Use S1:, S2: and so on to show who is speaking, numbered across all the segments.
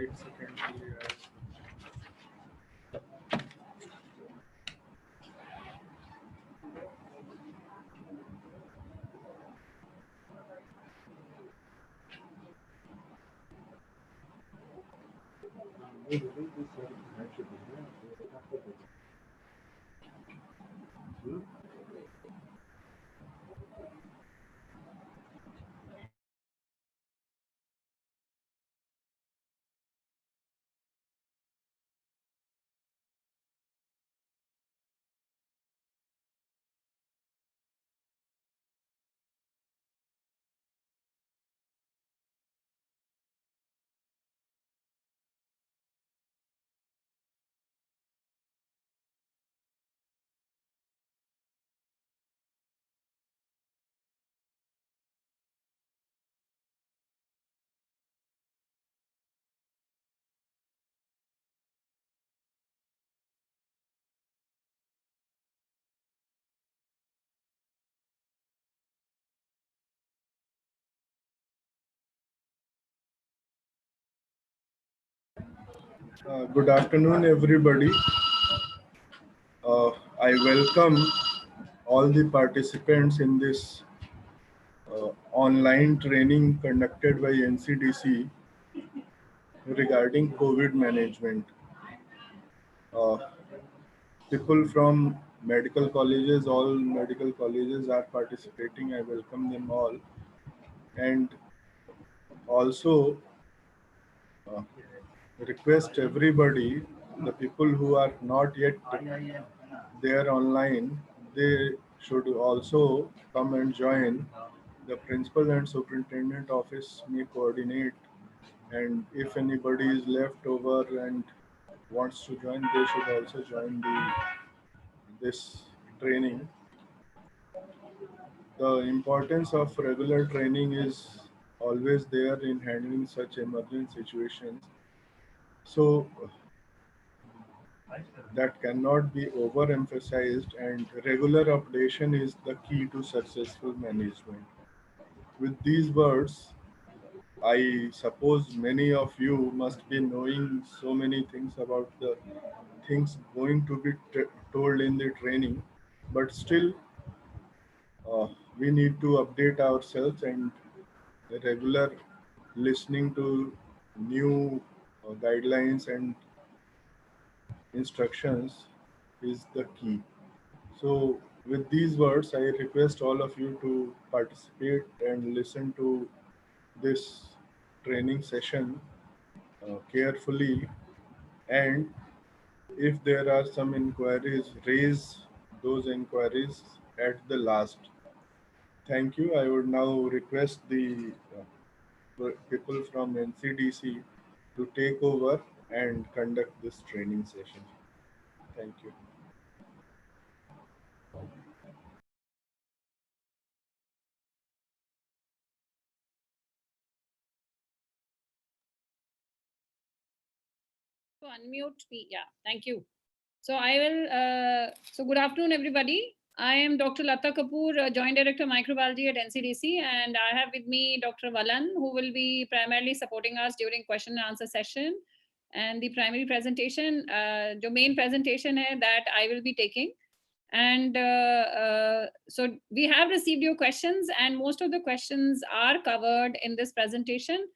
S1: 8 seconds के लिए आया। Good afternoon, everybody. I welcome all the participants in this online training conducted by NCDC regarding COVID management. Uh, People from medical colleges, all medical colleges are participating. I welcome them all. And also uh, request everybody, the people who are not yet there online, they should also come and join. The principal and superintendent office may coordinate, and if anybody is left over and wants to join, they should also join this training. The importance of regular training is always there in handling such emergent situations. So that cannot be overemphasized, and regular updation is the key to successful management. With these words, I suppose many of you must be knowing so many things about the things going to be told in the training, but still uh, we need to update ourselves, and regular listening to new guidelines and instructions is the key. So, with these words, I request all of you to participate and listen to this training session carefully. And if there are some inquiries, raise those inquiries at the last. Thank you. I would now request the people from NCDC to take over and conduct this training session. Thank you.
S2: To unmute me. Yeah, thank you. So I will, so good afternoon, everybody. I am Dr. Lata Kapoor, Joint Director Microbiology at NCDC, and I have with me Dr. Valan, who will be primarily supporting us during question and answer session. And the primary presentation, the main presentation that I will be taking. And so we have received your questions, and most of the questions are covered in this presentation.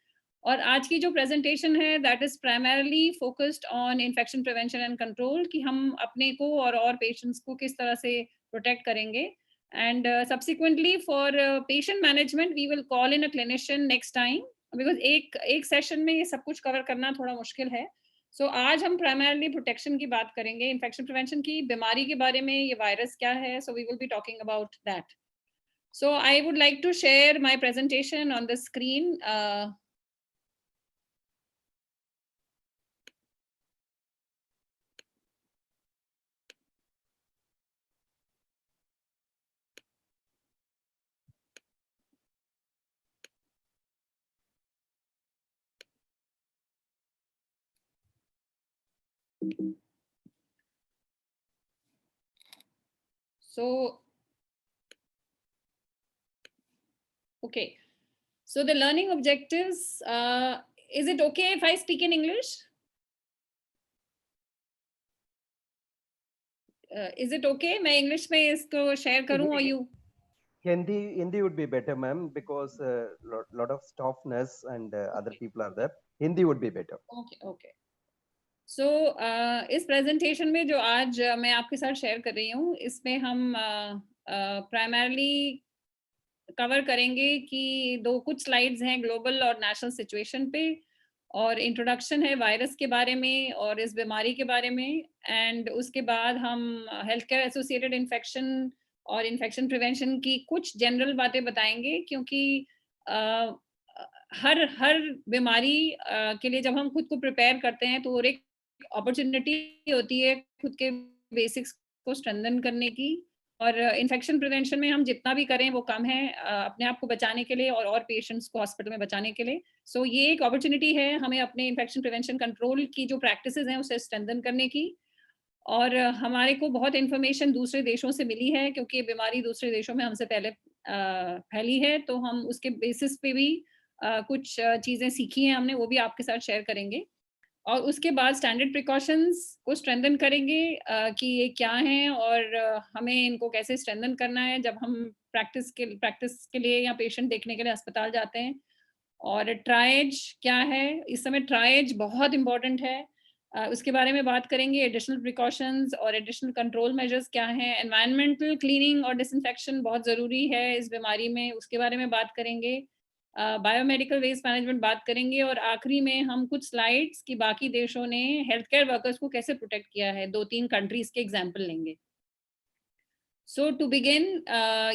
S2: और आज की जो presentation है that is primarily focused on infection prevention and control कि हम अपने को और patients को किस तरह से protect करेंगे. And subsequently for patient management we will call in a clinician next time because एक session में ये सब कुछ cover करना थोड़ा मुश्किल है. So आज हम primarily protection की बात करेंगे, infection prevention की, बीमारी के बारे में, ये virus क्या है, so we will be talking about that. So I would like to share my presentation on the screen. So, okay. So the learning objectives is it okay if I speak in English? Is it okay? मैं English में इसको share करूँ or you?
S3: Hindi would be better, ma'am, because lot of staffness and other people are there. Hindi would be better.
S2: Okay, okay. So इस presentation में जो आज मैं आपके साथ share कर रही हूँ, इसमें हम primarily कवर करेंगे कि कुछ स्लाइड्स हैं ग्लोबल और नेशनल सिचुएशन पे, और इंट्रोडक्शन है वायरस के बारे में और इस बीमारी के बारे में, एंड उसके बाद हम हेल्थ केयर एसोसिएटेड इन्फेक्शन और इन्फेक्शन प्रिवेंशन की कुछ जनरल बातें बताएंगे, क्योंकि हर बीमारी के लिए जब हम खुद को प्रिपेयर करते हैं तो एक अपॉर्चुनिटी होती है खुद के बेसिक्स को स्ट्रेंथन करने की, और इन्फेक्शन प्रिवेंशन में हम जितना भी करें वो कम है अपने आप को बचाने के लिए और पेशेंट्स को हॉस्पिटल में बचाने के लिए। सो ये एक अपॉर्चुनिटी है हमें अपने इन्फेक्शन प्रिवेंशन कंट्रोल की जो प्रैक्टिसेस हैं उसे स्ट्रेंथन करने की, और हमारे को बहुत इन्फॉर्मेशन दूसरे देशों से मिली है क्योंकि ये बीमारी दूसरे देशों में हमसे पहले फैली है, तो हम उसके बेसिस पे भी कुछ चीज़ें सीखी हैं हमने, वो भी आपके साथ शेयर करेंगे। और उसके बाद स्टैंडर्ड प्रिकॉशंस को स्ट्रेंथन करेंगे कि ये क्या हैं और हमें इनको कैसे स्ट्रेंथन करना है जब हम प्रैक्टिस के लिए या पेशेंट देखने के लिए अस्पताल जाते हैं। और ट्रायज क्या है, इस समय ट्रायज बहुत इंपॉर्टेंट है, उसके बारे में बात करेंगे। एडिशनल प्रिकॉशंस और एडिशनल कंट्रोल मेजर्स क्या हैं, एनवायरमेंटल क्लीनिंग और डिसइंफेक्शन बहुत ज़रूरी है इस बीमारी में, उसके बारे में बात करेंगे। बायोमेडिकल वेस्ट मैनेजमेंट बात करेंगे, और आखिरी में हम कुछ स्लाइड्स कि बाकी देशों ने हेल्थ केयर वर्कर्स को कैसे प्रोटेक्ट किया है, 2-3 कंट्रीज के एग्जाम्पल लेंगे। सो टू बिगिन,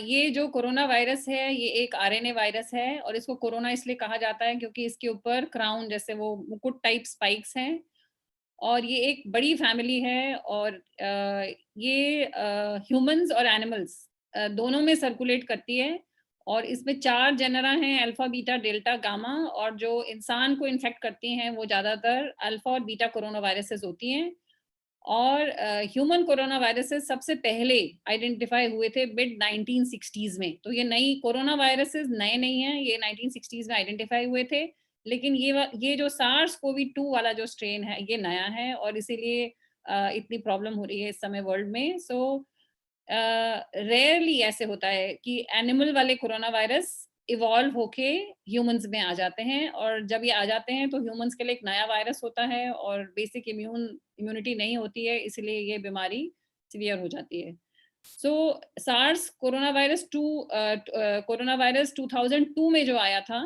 S2: ये जो कोरोना वायरस है ये एक आरएनए वायरस है, और इसको कोरोना इसलिए कहा जाता है क्योंकि इसके ऊपर क्राउन जैसे वो मुकुट टाइप स्पाइक्स हैं, और ये एक बड़ी फैमिली है, और ये ह्यूमंस और एनिमल्स दोनों में सर्कुलेट करती है, और इसमें 4 जेनरा हैं, अल्फा बीटा डेल्टा गामा, और जो इंसान को इन्फेक्ट करती हैं वो ज़्यादातर अल्फा और बीटा कोरोना वायरसेस होती हैं, और ह्यूमन कोरोना वायरसेस सबसे पहले आइडेंटिफाई हुए थे मिड 1960s में। तो ये नई कोरोना वायरसेस नए नहीं हैं, ये 1960s में आइडेंटिफाई हुए थे, लेकिन ये जो सार्स कोवी 2 वाला जो स्ट्रेन है ये नया है, और इसीलिए इतनी प्रॉब्लम हो रही है इस समय वर्ल्ड में। सो रेयरली ऐसे होता है कि एनिमल वाले कोरोना वायरस इवॉल्व होके ह्यूमंस में आ जाते हैं, और जब ये आ जाते हैं तो ह्यूमंस के लिए एक नया वायरस होता है और बेसिक इम्यूनिटी नहीं होती है, इसलिए ये बीमारी सीवियर हो जाती है। सो सार्स कोरोना वायरस 2002 में जो आया था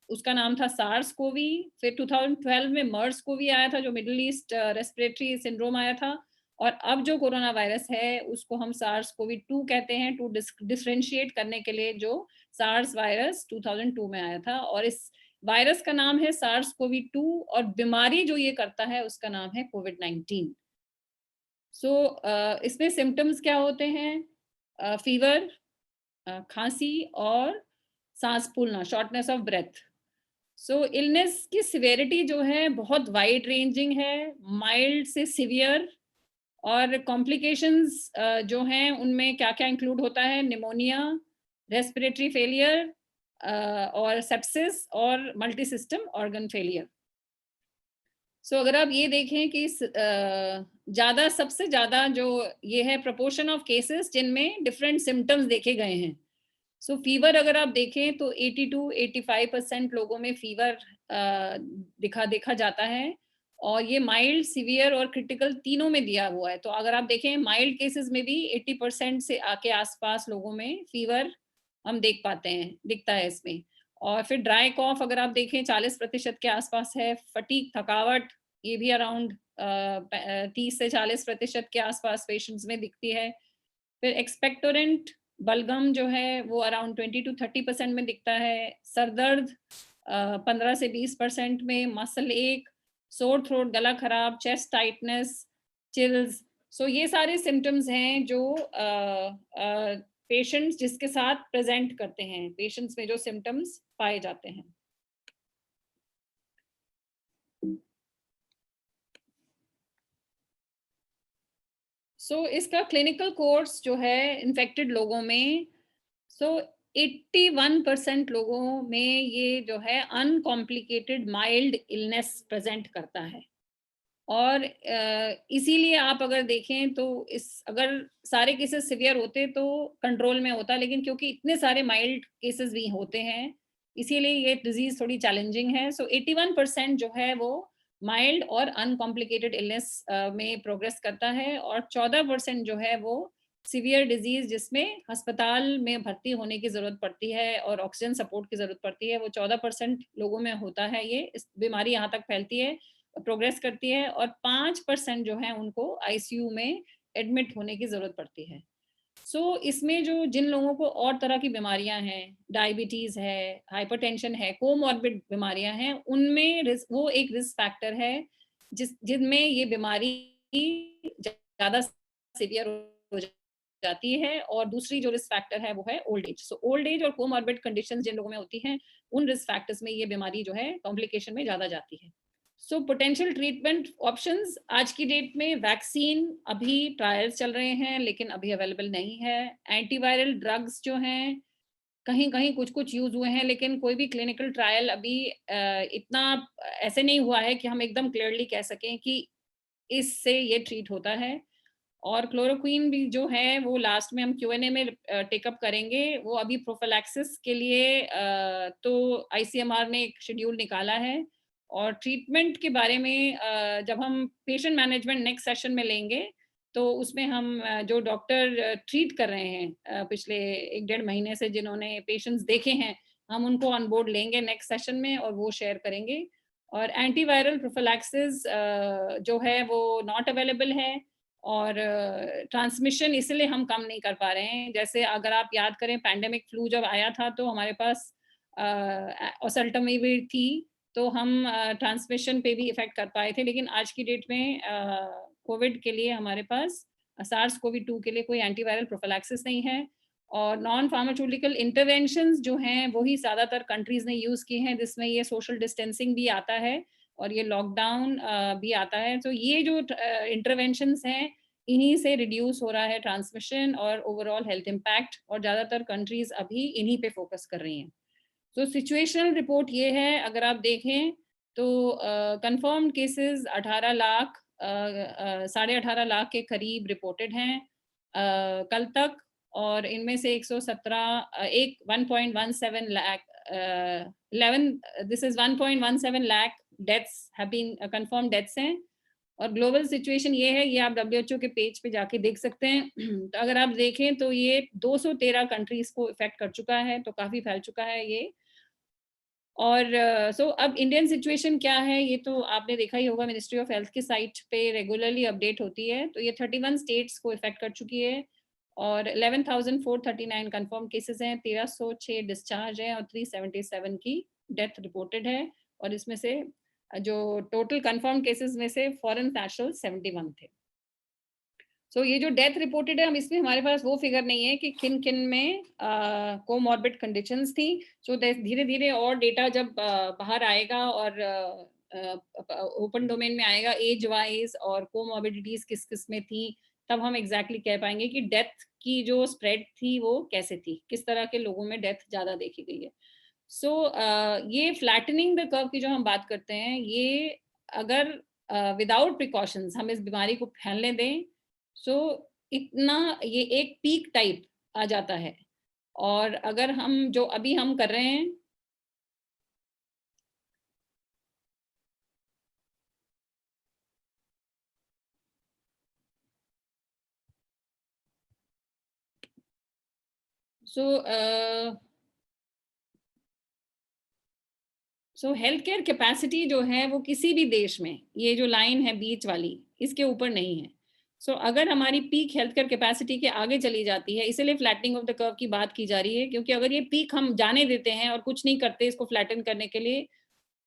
S2: उसका नाम था सार्स कोवी। फिर 2012 में मर्स कोवी आया था जो मिडिल ईस्ट रेस्पिरेटरी सिंड्रोम आया था, और अब जो कोरोना वायरस है उसको हम सार्स कोवी 2 कहते हैं, टू डिफरेंशिएट करने के लिए, जो सार्स वायरस 2002 में आया था, और इस वायरस का नाम है सार्स कोवी 2, और बीमारी जो ये करता है उसका नाम है कोविड-19। सो इसमें सिम्टम्स क्या होते हैं? फीवर, खांसी और सांस फूलना, shortness of breath. So illness की सिवियरिटी जो है बहुत वाइड रेंजिंग है, माइल्ड से सिवियर, और कॉम्प्लिकेशंस जो हैं उनमें क्या-क्या इंक्लूड होता है? निमोनिया, रेस्पिरेटरी फेलियर, और सेप्सिस और multi system organ failure. So अगर आप ये देखें कि सबसे ज़्यादा जो ये है प्रोपोर्शन ऑफ केसेस जिनमें डिफरेंट सिम्टम्स देखे गए हैं। सो फीवर अगर आप देखें तो 80-85% लोगों में फीवर देखा जाता है, और ये माइल्ड, सिवियर और क्रिटिकल तीनों में दिया हुआ है। तो अगर आप देखें माइल्ड केसेस में भी 80% से आसपास लोगों में फीवर हम दिखता है इसमें। और फिर ड्राई कॉफ अगर आप देखें 40% के आसपास है, फटीग, थकावट, ये भी अराउंड 30 से 40% के आसपास पेशेंट्स में दिखती है। फिर एक्सपेक्टोरेंट बलगम जो है वो अराउंड 20-30% में दिखता है। सर दर्द 15 से 20% में, मसल एक, सोर थ्रोट, गला खराब, चेस्ट टाइटनेस, चिल्स। सो ये सारे सिम्टम्स हैं जो पेशेंट्स जिसके साथ प्रेजेंट करते हैं, पेशेंट्स में जो सिम्टम्स पाए जाते हैं। सो इसका क्लिनिकल कोर्स जो है इन्फेक्टेड लोगों में, 81% लोगों में ये जो है अनकॉम्प्लिकेटेड माइल्ड इलनेस प्रेजेंट करता है। और इसीलिए आप अगर देखें तो अगर सारे केसेस सिवियर होते तो कंट्रोल में होता, लेकिन क्योंकि इतने सारे माइल्ड केसेस भी होते हैं, इसीलिए ये डिजीज थोड़ी चैलेंजिंग है। सो 81% जो है वो माइल्ड और अनकॉम्प्लिकेटेड इलनेस में प्रोग्रेस करता है, और 14% जो है वो सीवियर डिजीज जिसमें अस्पताल में भर्ती होने की जरूरत पड़ती है और ऑक्सीजन सपोर्ट की जरूरत पड़ती है, वो 14% लोगों में होता है। ये इस बीमारी यहाँ तक फैलती है, प्रोग्रेस करती है, और 5% जो है उनको आईसीयू में एडमिट होने की जरूरत पड़ती है। सो इसमें जो जिन लोगों को और तरह की बीमारियां हैं, डायबिटीज है, हाइपरटेंशन है, कोमॉर्बिड बीमारियां हैं, उनमें वो एक रिस्क फैक्टर है जिनमें ये बीमारी ज्यादा सीवियर हो जाती है। और दूसरी जो रिस्क फैक्टर है वो है old age. So old age और कोमॉर्बिड कंडीशंस जिन लोगों में होती हैं, उन रिस्क फैक्टर्स में ये बीमारी जो है कॉम्प्लिकेशन में ज्यादा जाती है। सो पोटेंशियल ट्रीटमेंट ऑप्शंस आज की डेट में, वैक्सीन अभी ट्रायल्स चल रहे हैं लेकिन अभी अवेलेबल नहीं है। एंटीवायरल ड्रग्स जो हैं कहीं कहीं कुछ कुछ यूज हुए हैं, लेकिन कोई भी क्लिनिकल ट्रायल अभी इतना ऐसे नहीं हुआ है कि हम एकदम क्लियरली कह सकें कि इससे ये ट्रीट होता है। और क्लोरोक्वीन भी जो है वो लास्ट में हम Q&A में टेकअप करेंगे। वो अभी प्रोफिलैक्सिस के लिए तो ICMR ने एक शेड्यूल निकाला है, और ट्रीटमेंट के बारे में जब हम पेशेंट मैनेजमेंट नेक्स्ट सेशन में लेंगे तो उसमें हम जो डॉक्टर ट्रीट कर रहे हैं पिछले 1-1.5 महीने से जिन्होंने पेशेंट्स देखे हैं, हम उनको ऑन बोर्ड लेंगे नेक्स्ट सेशन में और वो शेयर करेंगे। और एंटीवायरल प्रोफिलैक्सिस जो है वो नॉट अवेलेबल है, और ट्रांसमिशन इसलिए हम कम नहीं कर पा रहे हैं। जैसे अगर आप याद करें, पैंडेमिक फ्लू जब आया था तो हमारे पास ओसेल्टामिविर थी, तो हम ट्रांसमिशन पे भी इफेक्ट कर पाए थे। लेकिन आज की डेट में कोविड के लिए हमारे पास SARS-CoV-2 के लिए कोई एंटीवायरल प्रोफिलैक्सिस नहीं है। और नॉन फार्मास्यूटिकल इंटरवेंशंस जो हैं वही ज़्यादातर कंट्रीज ने यूज़ की हैं, जिसमें ये सोशल डिस्टेंसिंग भी आता है और ये लॉकडाउन भी आता है। तो ये जो इंटरवेंशंस हैं, इन्हीं से रिड्यूस हो रहा है ट्रांसमिशन और ओवरऑल हेल्थ इम्पैक्ट, और ज़्यादातर कंट्रीज अभी इन्हीं पे फोकस कर रही हैं। तो सिचुएशनल रिपोर्ट ये है, अगर आप देखें तो कंफर्म्ड केसेस 18 लाख 18.5 लाख के करीब रिपोर्टेड हैं कल तक, और इनमें से 1.17 lakh 11 this is 1.17 lakh deaths have been confirm deaths हैं। और ग्लोबल सिचुएशन ये है, ये आप WHO के पेज पे जाके देख सकते हैं। तो अगर आप देखें तो ये 213 कंट्रीज को इफेक्ट कर चुका है, तो काफी फैल चुका है ये। और सो अब इंडियन सिचुएशन क्या है, ये तो आपने देखा ही होगा, मिनिस्ट्री ऑफ हेल्थ की साइट पे रेगुलरली अपडेट होती है। तो ये 31 स्टेट्स को इफेक्ट कर चुकी है, और 11,439 कंफर्म केसेस हैं, 1,306 डिस्चार्ज हैं, और 377 की डेथ रिपोर्टेड है। और इसमें से जो टोटल कंफर्म केसेस में से फॉरेन नेशनल 71 थे। सो ये जो डेथ रिपोर्टेड है, हम इसमें हमारे पास वो फिगर नहीं है कि किन किन में कोमॉर्बिड कंडीशंस थी। सो धीरे धीरे और डेटा जब बाहर आएगा और ओपन डोमेन में आएगा एज वाइज और कोमॉर्बिडिटीज किस किस में थी, तब हम एग्जैक्टली कह पाएंगे कि डेथ की जो स्प्रेड थी वो कैसे थी, किस तरह के लोगों में डेथ ज़्यादा देखी गई है। सो ये फ्लैटनिंग द कर्व की जो हम बात करते हैं, ये अगर विदाउट प्रिकॉशंस हम इस बीमारी को फैलने दें, सो इतना ये एक पीक टाइप आ जाता है। और अगर हम जो अभी हम कर रहे हैं, सो हेल्थ केयर कैपेसिटी जो है वो किसी भी देश में, ये जो लाइन है बीच वाली, इसके ऊपर नहीं है। सो अगर हमारी पीक हेल्थ केयर कैपेसिटी के आगे चली जाती है, इसीलिए फ्लैटनिंग ऑफ द कर्व की बात की जा रही है, क्योंकि अगर ये पीक हम जाने देते हैं और कुछ नहीं करते इसको फ्लैटन करने के लिए,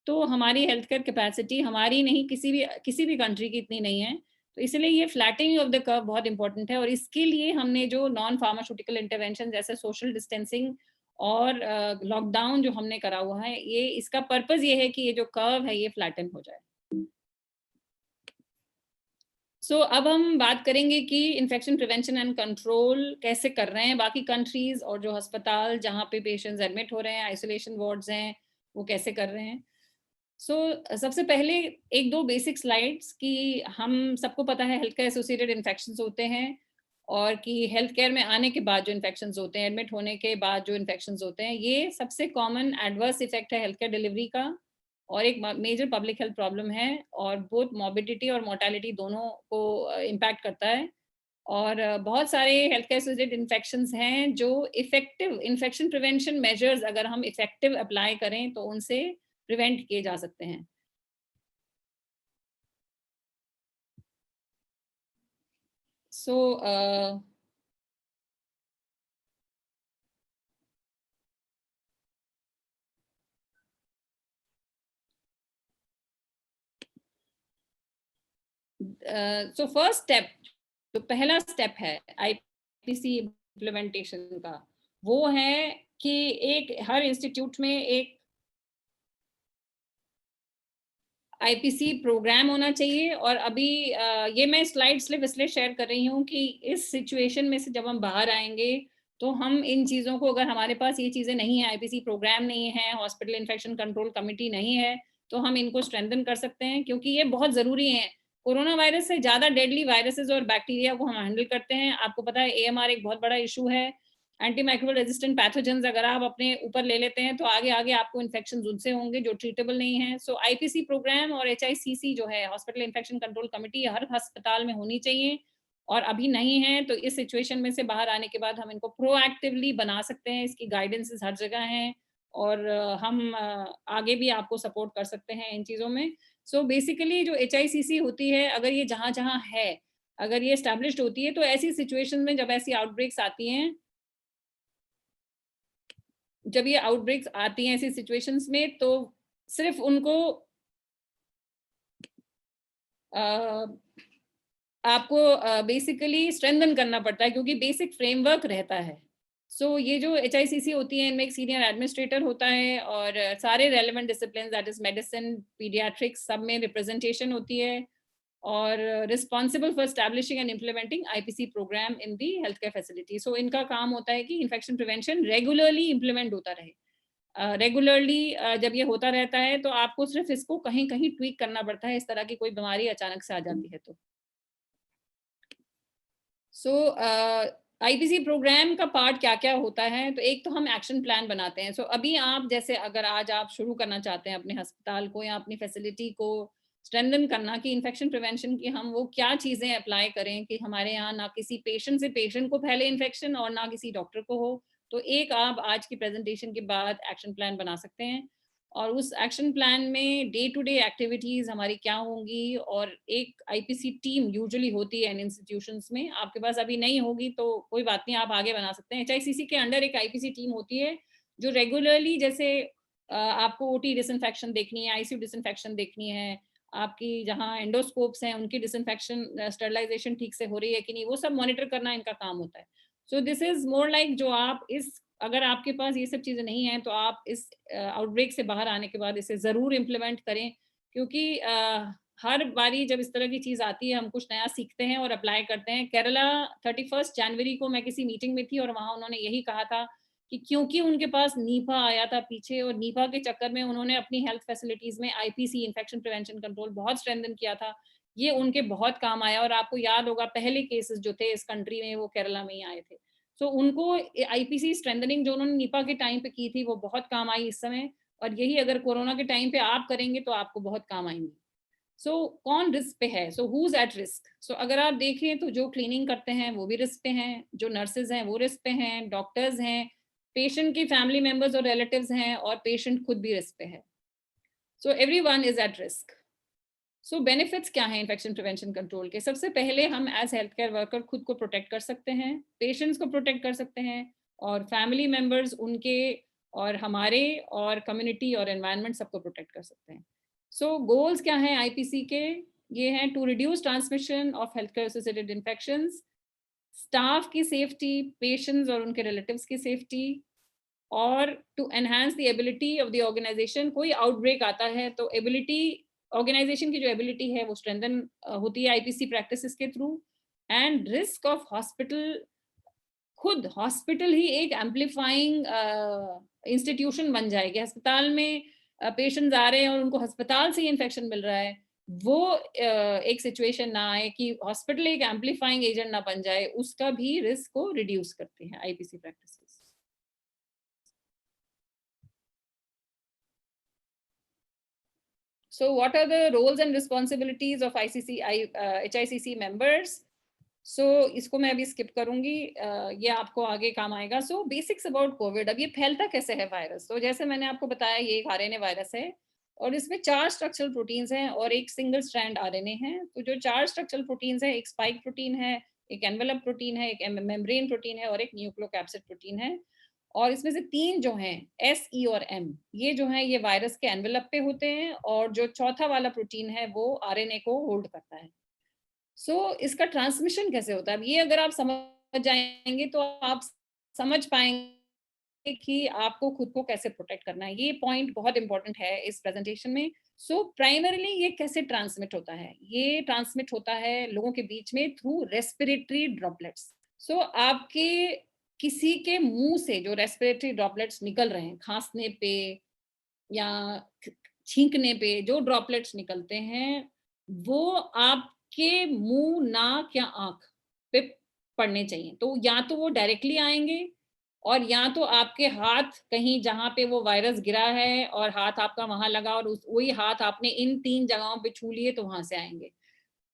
S2: तो हमारी हेल्थ केयर कैपेसिटी, हमारी नहीं, किसी भी कंट्री की इतनी नहीं है। तो इसलिए ये फ्लैटनिंग ऑफ द कर्व बहुत इंपॉर्टेंट है, और इसके लिए हमने जो नॉन फार्मास्यूटिकल इंटरवेंशन जैसे सोशल डिस्टेंसिंग और लॉकडाउन जो हमने करा हुआ है, ये इसका पर्पस ये है कि ये जो कर्व है ये फ्लैटन हो जाए। अब हम बात करेंगे कि इन्फेक्शन प्रिवेंशन एंड कंट्रोल कैसे कर रहे हैं बाकी कंट्रीज, और जो अस्पताल जहाँ पे पेशेंट्स एडमिट हो रहे हैं, आइसोलेशन वार्ड्स हैं, वो कैसे कर रहे हैं। सबसे पहले एक दो बेसिक स्लाइड्स कि हम सबको पता है हेल्थ केयर एसोसिएटेड इन्फेक्शंस होते हैं, और कि हेल्थ केयर में आने के बाद जो इन्फेक्शंस होते हैं, एडमिट होने के बाद जो इन्फेक्शंस होते हैं, ये सबसे कॉमन एडवर्स इफेक्ट है हेल्थ केयर डिलीवरी का, और एक मेजर पब्लिक हेल्थ प्रॉब्लम है, और बोथ मॉर्बिडिटी और मोर्टेलिटी दोनों को इम्पैक्ट करता है। और बहुत सारे हेल्थ केयर एसोसिएटेड इन्फेक्शंस हैं जो इफेक्टिव इन्फेक्शन प्रिवेंशन मेजर्स अगर हम इफेक्टिव अप्लाई करें तो उनसे प्रिवेंट किए जा सकते हैं। सो फर्स्ट स्टेप, जो पहला स्टेप है आईपीसी इम्प्लीमेंटेशन का, वो है कि एक हर इंस्टीट्यूट में एक आईपीसी प्रोग्राम होना चाहिए। और अभी ये मैं स्लाइड सिर्फ इसलिए शेयर कर रही हूँ कि इस सिचुएशन में से जब हम बाहर आएंगे तो हम इन चीज़ों को, अगर हमारे पास ये चीज़ें नहीं है, आईपीसी प्रोग्राम नहीं है, हॉस्पिटल इन्फेक्शन कंट्रोल कमेटी नहीं है, तो हम इनको स्ट्रेंथन कर सकते हैं, क्योंकि ये बहुत ज़रूरी है। कोरोना वायरस से ज़्यादा डेडली वायरसेस और बैक्टीरिया को हम हैंडल करते हैं। आपको पता है एएमआर एक बहुत बड़ा इशू है। एंटीमाइक्रोबियल रेजिस्टेंट पैथोजेंस अगर आप अपने ऊपर ले लेते हैं तो आगे आगे आपको इन्फेक्शन उनसे होंगे जो ट्रीटेबल नहीं है। आईपीसी प्रोग्राम और एचआईसीसी जो है, हॉस्पिटल इन्फेक्शन कंट्रोल कमेटी, हर अस्पताल में होनी चाहिए, और अभी नहीं है। तो इस सिचुएशन में से बाहर आने के बाद हम इनको प्रोएक्टिवली बना सकते हैं। इसकी गाइडेंसेस हर जगह हैं, और हम आगे भी आपको सपोर्ट कर सकते हैं इन चीज़ों में। बेसिकली जो एचआईसीसी होती है, अगर ये जहाँ जहाँ है, अगर ये एस्टेब्लिश्ड होती है, तो ऐसी सिचुएशन में जब ऐसी आउटब्रेक्स आती हैं, जब ये आउटब्रेक्स आती हैं ऐसी सिचुएशंस में, तो सिर्फ उनको आपको बेसिकली स्ट्रेंथन करना पड़ता है, क्योंकि बेसिक फ्रेमवर्क रहता है। ये जो एचआईसीसी होती है, इनमें एक सीनियर एडमिनिस्ट्रेटर होता है, और सारे relevant discipline, that is medicine, paediatrics, सब में रिप्रेजेंटेशन होती है, और responsible for establishing and implementing IPC programme in the health care facility. इनका काम होता है कि इन्फेक्शन प्रिवेंशन रेगुलरली इम्प्लीमेंट होता रहे। रेगुलरली जब ये होता रहता है तो आपको सिर्फ इसको कहीं कहीं ट्वीक करना पड़ता है, इस तरह की कोई बीमारी अचानक से आ जाती है तो। आईपीसी प्रोग्राम का पार्ट क्या क्या होता है, तो एक तो हम एक्शन प्लान बनाते हैं। अभी आप जैसे अगर आज आप शुरू करना चाहते हैं अपने अस्पताल को या अपनी फैसिलिटी को स्ट्रेंथन करना, कि इन्फेक्शन प्रिवेंशन की हम वो क्या चीज़ें अप्लाई करें कि हमारे यहाँ ना किसी पेशेंट से पेशेंट को फैले इन्फेक्शन और ना किसी डॉक्टर को हो, तो एक आप आज की प्रेजेंटेशन के बाद एक्शन प्लान बना सकते हैं। और उस एक्शन प्लान में डे टू डे एक्टिविटीज हमारी क्या होंगी, और एक आईपीसी टीम यूजुअली होती है इन इंस्टीट्यूशंस में। आपके पास अभी नहीं होगी तो कोई बात नहीं, आप आगे बना सकते हैं। एचआईसीसी के अंडर एक आईपीसी टीम होती है जो रेगुलरली, जैसे आपको ओटी डिसइंफेक्शन देखनी है, आईसीयू डिसइंफेक्शन देखनी है, आपकी जहाँ एंडोस्कोप्स हैं उनकी डिसइंफेक्शन, स्टरलाइजेशन ठीक से हो रही है कि नहीं, वो सब मॉनिटर करना इनका काम होता है। दिस इज मोर लाइक, जो आप इस, अगर आपके पास ये सब चीज़ें नहीं हैं तो आप इस आउटब्रेक से बाहर आने के बाद इसे ज़रूर इम्प्लीमेंट करें, क्योंकि हर बारी जब इस तरह की चीज़ आती है हम कुछ नया सीखते हैं और अप्लाई करते हैं। केरला 31 जनवरी को मैं किसी मीटिंग में थी, और वहाँ उन्होंने यही कहा था कि क्योंकि उनके पास नीपा आया था पीछे, और नीपा के चक्कर में उन्होंने अपनी हेल्थ फैसिलिटीज़ में आईपीसी, इन्फेक्शन प्रिवेंशन कंट्रोल, बहुत स्ट्रेंथन किया था। ये उनके बहुत काम आया, और आपको याद होगा पहले केसेस जो थे इस कंट्री में वो केरला में ही आए थे। उनको आईपीसी स्ट्रेंथनिंग जो उन्होंने निपा के टाइम पे की थी वो बहुत काम आई इस समय, और यही अगर कोरोना के टाइम पे आप करेंगे तो आपको बहुत काम आएंगी। कौन रिस्क पे है, हु इज एट रिस्क। अगर आप देखें तो जो क्लीनिंग करते हैं वो भी रिस्क पे हैं, जो नर्सेज हैं वो रिस्क पे हैं, डॉक्टर्स हैं, पेशेंट की फैमिली मेंबर्स और रिलेटिव्स हैं, और पेशेंट खुद भी रिस्क पे है। Everyone is at risk. Benefits क्या हैं इन्फेक्शन प्रिवेंशन कंट्रोल के? सबसे पहले हम एज हेल्थ केयर वर्कर खुद को प्रोटेक्ट कर सकते हैं, पेशेंट्स को प्रोटेक्ट कर सकते हैं, और फैमिली मेंबर्स उनके और हमारे और कम्युनिटी और एनवायरनमेंट सबको प्रोटेक्ट कर सकते हैं। गोल्स क्या हैं आईपीसी के? ये हैं to reduce transmission of health care associated infections, staff की सेफ्टी, पेशेंट्स और उनके रिलेटिव्स की सेफ्टी, और to enhance the ability of the organisation. कोई आउटब्रेक आता है तो एबिलिटी ऑर्गेनाइजेशन की जो एबिलिटी है वो स्ट्रेंथन होती है आईपीसी प्रैक्टिसेस के through. And risk of hospital, खुद हॉस्पिटल ही एक एम्पलीफाइंग इंस्टीट्यूशन बन जाएगी। अस्पताल में पेशेंट्स आ रहे हैं और उनको अस्पताल से ही इन्फेक्शन मिल रहा है, वो एक सिचुएशन ना आए कि हॉस्पिटल एक एम्पलीफाइंग एजेंट ना बन जाए, उसका भी रिस्क को रिड्यूस करते हैं IPC practices. So what are the roles and responsibilities of HICC members? So इसको मैं अभी स्किप करूंगी, ये आपको आगे काम आएगा। So basics about COVID। अब ये फैलता कैसे है वायरस? तो जैसे मैंने आपको बताया ये एक RNA वायरस है और इसमें 4 स्ट्रक्चरल प्रोटीन्स हैं और एक सिंगल स्ट्रैंड RNA है। तो जो 4 स्ट्रक्चरल प्रोटीन्स है, एक स्पाइक प्रोटीन है, एक एनवेलप प्रोटीन है, एक मेम्ब्रेन प्रोटीन है और एक न्यूक्लियोकैप्सिड प्रोटीन है। और इसमें से 3 जो हैं S, E और M, ये जो हैं ये वायरस के एनवेलप पे होते हैं और जो चौथा वाला प्रोटीन है वो RNA को होल्ड करता है। इसका ट्रांसमिशन कैसे होता है? अब ये अगर आप समझ जाएंगे तो आप समझ पाएंगे कि आपको खुद को कैसे प्रोटेक्ट करना है। ये पॉइंट बहुत इंपॉर्टेंट है इस प्रेजेंटेशन में। प्राइमरीली ये कैसे ट्रांसमिट होता है? ये ट्रांसमिट होता है लोगों के बीच में थ्रू रेस्पिरेटरी ड्रॉपलेट्स। आपके किसी के मुंह से जो रेस्पिरेटरी ड्रॉपलेट्स निकल रहे हैं, खांसने पे या छींकने पे जो ड्रॉपलेट्स निकलते हैं, वो आपके मुंह, नाक या आंख पे पड़ने चाहिए। तो या तो वो डायरेक्टली आएंगे और या तो आपके हाथ कहीं जहां पे वो वायरस गिरा है और हाथ आपका वहां लगा और वही हाथ आपने इन 3 जगहों पे छू लिए तो वहां से आएंगे।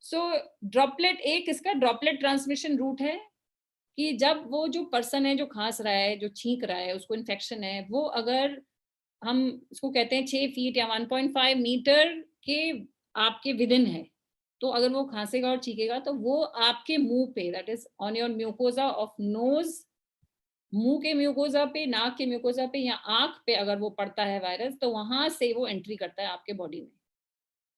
S2: ड्रॉपलेट, एक इसका ड्रॉपलेट ट्रांसमिशन रूट है कि जब वो जो पर्सन है जो खांस रहा है, जो छींक रहा है, उसको इन्फेक्शन है, वो अगर हम इसको कहते हैं 6 फीट या 1.5 मीटर के आपके विदिन है, तो अगर वो खांसेगा और छींकेगा तो वो आपके मुंह पे, that is on your mucosa of nose, मुंह के म्यूकोजा पे, नाक के म्यूकोजा पे या आंख पे अगर वो पड़ता है वायरस, तो वहां से वो एंट्री करता है आपके बॉडी में।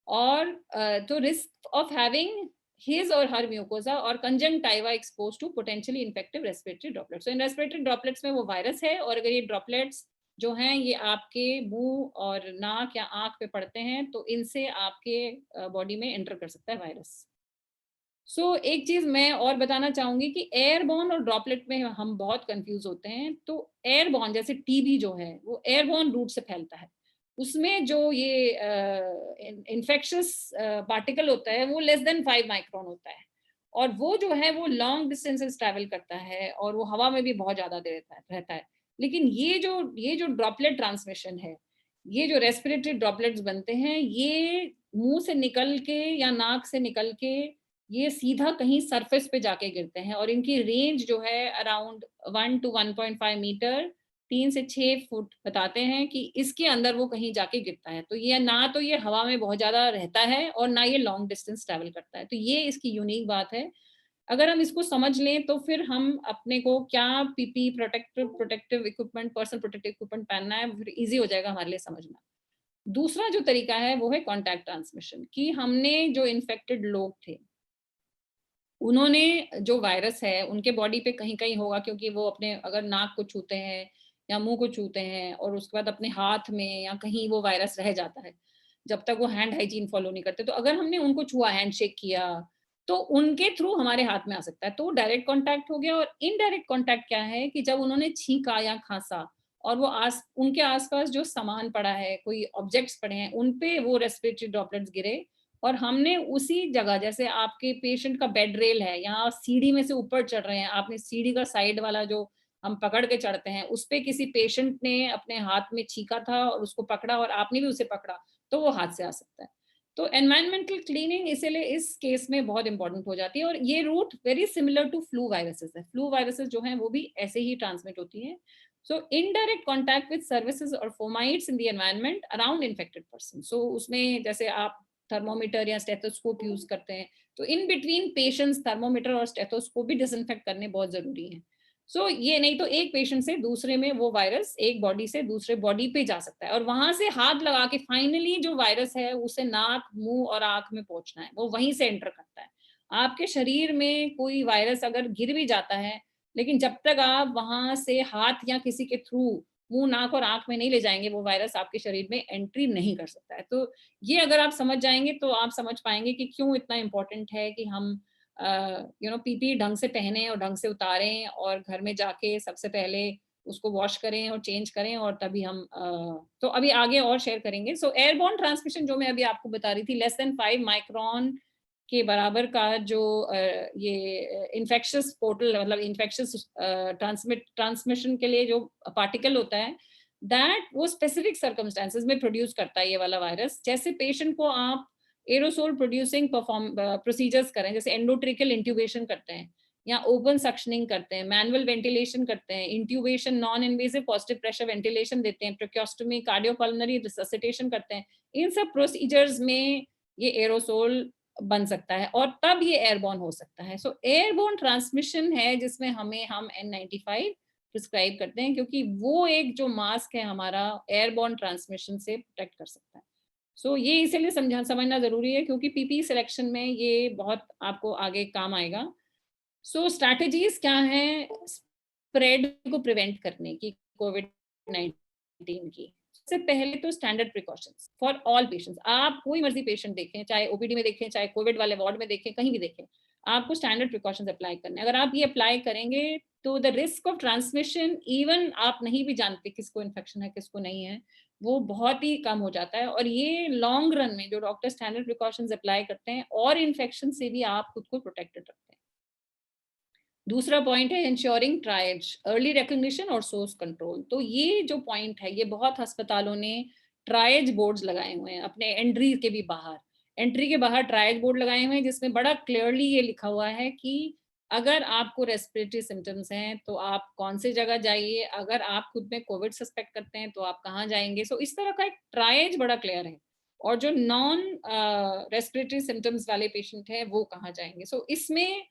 S2: और तो risk of having his or her mucosa or conjunctiva exposed to potentially infective respiratory droplets. So in respiratory droplets में वो वायरस है और अगर ये droplets जो हैं ये आपके मुंह और नाक या आंख पे पड़ते हैं तो इनसे आपके बॉडी में एंटर कर सकता है वायरस। एक चीज मैं और बताना चाहूंगी कि एयरबॉर्न और ड्रॉपलेट में हम बहुत कंफ्यूज होते हैं। तो एयरबॉर्न जैसे टीबी जो है वो एयरबॉर्न रूट से फैलता है, उसमें जो ये इन्फेक्शियस पार्टिकल होता है वो लेस देन 5 माइक्रोन होता है और वो जो है वो लॉन्ग डिस्टेंसेस ट्रैवल करता है और वो हवा में भी बहुत ज्यादा देर रहता है। लेकिन ये जो ड्रॉपलेट ट्रांसमिशन है, ये जो रेस्पिरेटरी ड्रॉपलेट्स बनते हैं, ये मुंह से निकल के या नाक से निकल के ये सीधा कहीं सरफेस पे जाके गिरते हैं और इनकी रेंज जो है अराउंड 1 to 1.5 मीटर, 3 से 6 फुट बताते हैं कि इसके अंदर वो कहीं जाके गिरता है। तो ये ना तो ये हवा में बहुत ज्यादा रहता है और ना ये लॉन्ग डिस्टेंस ट्रैवल करता है। तो ये इसकी यूनिक बात है। अगर हम इसको समझ लें तो फिर हम अपने को क्या PP, protective equipment, personal protective equipment पहनना है, फिर इजी हो जाएगा हमारे लिए समझना। दूसरा जो तरीका है वो है कॉन्टैक्ट ट्रांसमिशन, कि हमने जो इन्फेक्टेड लोग थे उन्होंने जो वायरस है उनके बॉडी पे कहीं कहीं होगा, क्योंकि वो अपने अगर नाक को छूते हैं या मुंह को छूते हैं और उसके बाद अपने हाथ में या कहीं वो वायरस रह जाता है जब तक वो हैंड हाइजीन फॉलो नहीं करते। तो अगर हमने उनको छुआ, हैंडशेक किया, तो उनके थ्रू हमारे हाथ में आ सकता है, तो डायरेक्ट कॉन्टैक्ट हो गया। और इनडायरेक्ट कॉन्टैक्ट क्या है कि जब उन्होंने छींका या खांसा और वो उनके आसपास जो सामान पड़ा है, कोई ऑब्जेक्ट्स पड़े हैं, उन पे वो रेस्पिरेटरी ड्रॉपलेट्स गिरे और हमने उसी जगह, जैसे आपके पेशेंट का बेड रेल है, यहाँ सीढ़ी में से ऊपर चढ़ रहे हैं, आपने सीढ़ी का साइड वाला जो हम पकड़ के चढ़ते हैं उस पे किसी पेशेंट ने अपने हाथ में छींका था और उसको पकड़ा और आपने भी उसे पकड़ा, तो वो हाथ से आ सकता है। तो एनवायरमेंटल क्लीनिंग इसलिए इस केस में बहुत इंपॉर्टेंट हो जाती है। और ये route very similar to flu viruses है। फ्लू वायरसेस जो हैं वो भी ऐसे ही ट्रांसमिट होती है। So indirect contact with services or fomites in the environment around infected person. So उसमें जैसे आप थर्मोमीटर या स्टेथोस्कोप यूज करते हैं, तो इन बिटवीन पेशेंट्स थर्मोमीटर और स्टेथोस्कोप भी डिसइंफेक्ट करने बहुत जरूरी है। ये नहीं तो एक पेशेंट से दूसरे में वो वायरस एक बॉडी से दूसरे बॉडी पे जा सकता है और वहां से हाथ लगा के फाइनली जो वायरस है उसे नाक, मुंह और आंख में पहुंचना है, वो वहीं से एंटर करता है। आपके शरीर में कोई वायरस अगर गिर भी जाता है, लेकिन जब तक आप वहां से हाथ या किसी के थ्रू मुंह, नाक और आंख में नहीं ले जाएंगे, वो वायरस आपके शरीर में एंट्री नहीं कर सकता है। तो ये अगर आप समझ जाएंगे तो आप समझ पाएंगे कि क्यों इतना इम्पोर्टेंट है कि हम पीपी ढंग से पहने और ढंग से उतारें, और घर में जाके सबसे पहले उसको वॉश करें और चेंज करें, और तभी हम तो अभी आगे और शेयर करेंगे। सो एयरबॉर्न ट्रांसमिशन जो मैं अभी आपको बता रही थी, लेस देन 5 माइक्रोन के बराबर का जो ये इन्फेक्शियस पोर्टल, मतलब इन्फेक्शियस ट्रांसमिशन के लिए जो पार्टिकल होता है, दैट वो स्पेसिफिक सर्कमस्टेंसेस में प्रोड्यूस करता है ये वाला वायरस। जैसे पेशेंट को आप एरोसोल प्रोड्यूसिंग प्रोसीजर्स करें, जैसे एंडोट्रिकल इंट्यूबेशन करते हैं, या ओपन सक्शनिंग करते हैं, मैनुअल वेंटिलेशन करते हैं, intubation, non invasive positive pressure ventilation देते हैं, ट्रैकियोस्टोमी, कार्डियोपल्मोनरी रिससिटेशन करते हैं, इन सब प्रोसीजर्स में ये एरोसोल बन सकता है और तब ये एयरबॉर्न हो सकता है। सो एयरबॉर्न ट्रांसमिशन है जिसमें हम N95 प्रिस्क्राइब करते हैं, क्योंकि वो एक जो मास्क है हमारा एयरबॉर्न ट्रांसमिशन से प्रोटेक्ट कर सकता है। सो ये इसीलिए समझना जरूरी है, क्योंकि पीपी सिलेक्शन में ये बहुत आपको आगे काम आएगा। सो स्ट्रैटेजीज क्या हैं स्प्रेड को प्रिवेंट करने की कोविड-19 की? सबसे पहले तो standard precautions for all patients. आप कोई मर्जी पेशेंट देखें, चाहे ओपीडी में देखें, चाहे कोविड वाले वार्ड में देखें, कहीं भी देखें, आपको स्टैंडर्ड प्रिकॉशंस अप्लाई करने हैं। अगर आप ये अप्लाई करेंगे तो the risk of transmission, even आप नहीं भी जानते किसको इन्फेक्शन है किसको नहीं है, वो बहुत ही कम हो जाता है। और ये लॉन्ग रन में जो डॉक्टर स्टैंडर्ड प्रिकॉशंस अप्लाई करते हैं, और इन्फेक्शन से भी आप खुद को प्रोटेक्टेड रखते हैं। दूसरा पॉइंट है इंश्योरिंग ट्रायज, अर्ली रिकग्निशन और सोर्स कंट्रोल। तो ये जो पॉइंट है, ये बहुत अस्पतालों ने ट्रायज बोर्ड्स लगाए हुए हैं अपने एंट्री के भी बाहर, एंट्री के बाहर ट्रायज बोर्ड लगाए हुए हैं, जिसमें बड़ा क्लियरली ये लिखा हुआ है कि अगर आपको रेस्पिरेटरी सिम्टम्स हैं तो आप कौन सी जगह जाइए, अगर आप खुद में कोविड सस्पेक्ट करते हैं तो आप कहाँ जाएंगे। सो इस तरह का एक ट्रायज बड़ा क्लियर है, और जो नॉन रेस्पिरेटरी सिम्टम्स वाले पेशेंट है वो कहाँ जाएंगे। सो इसमें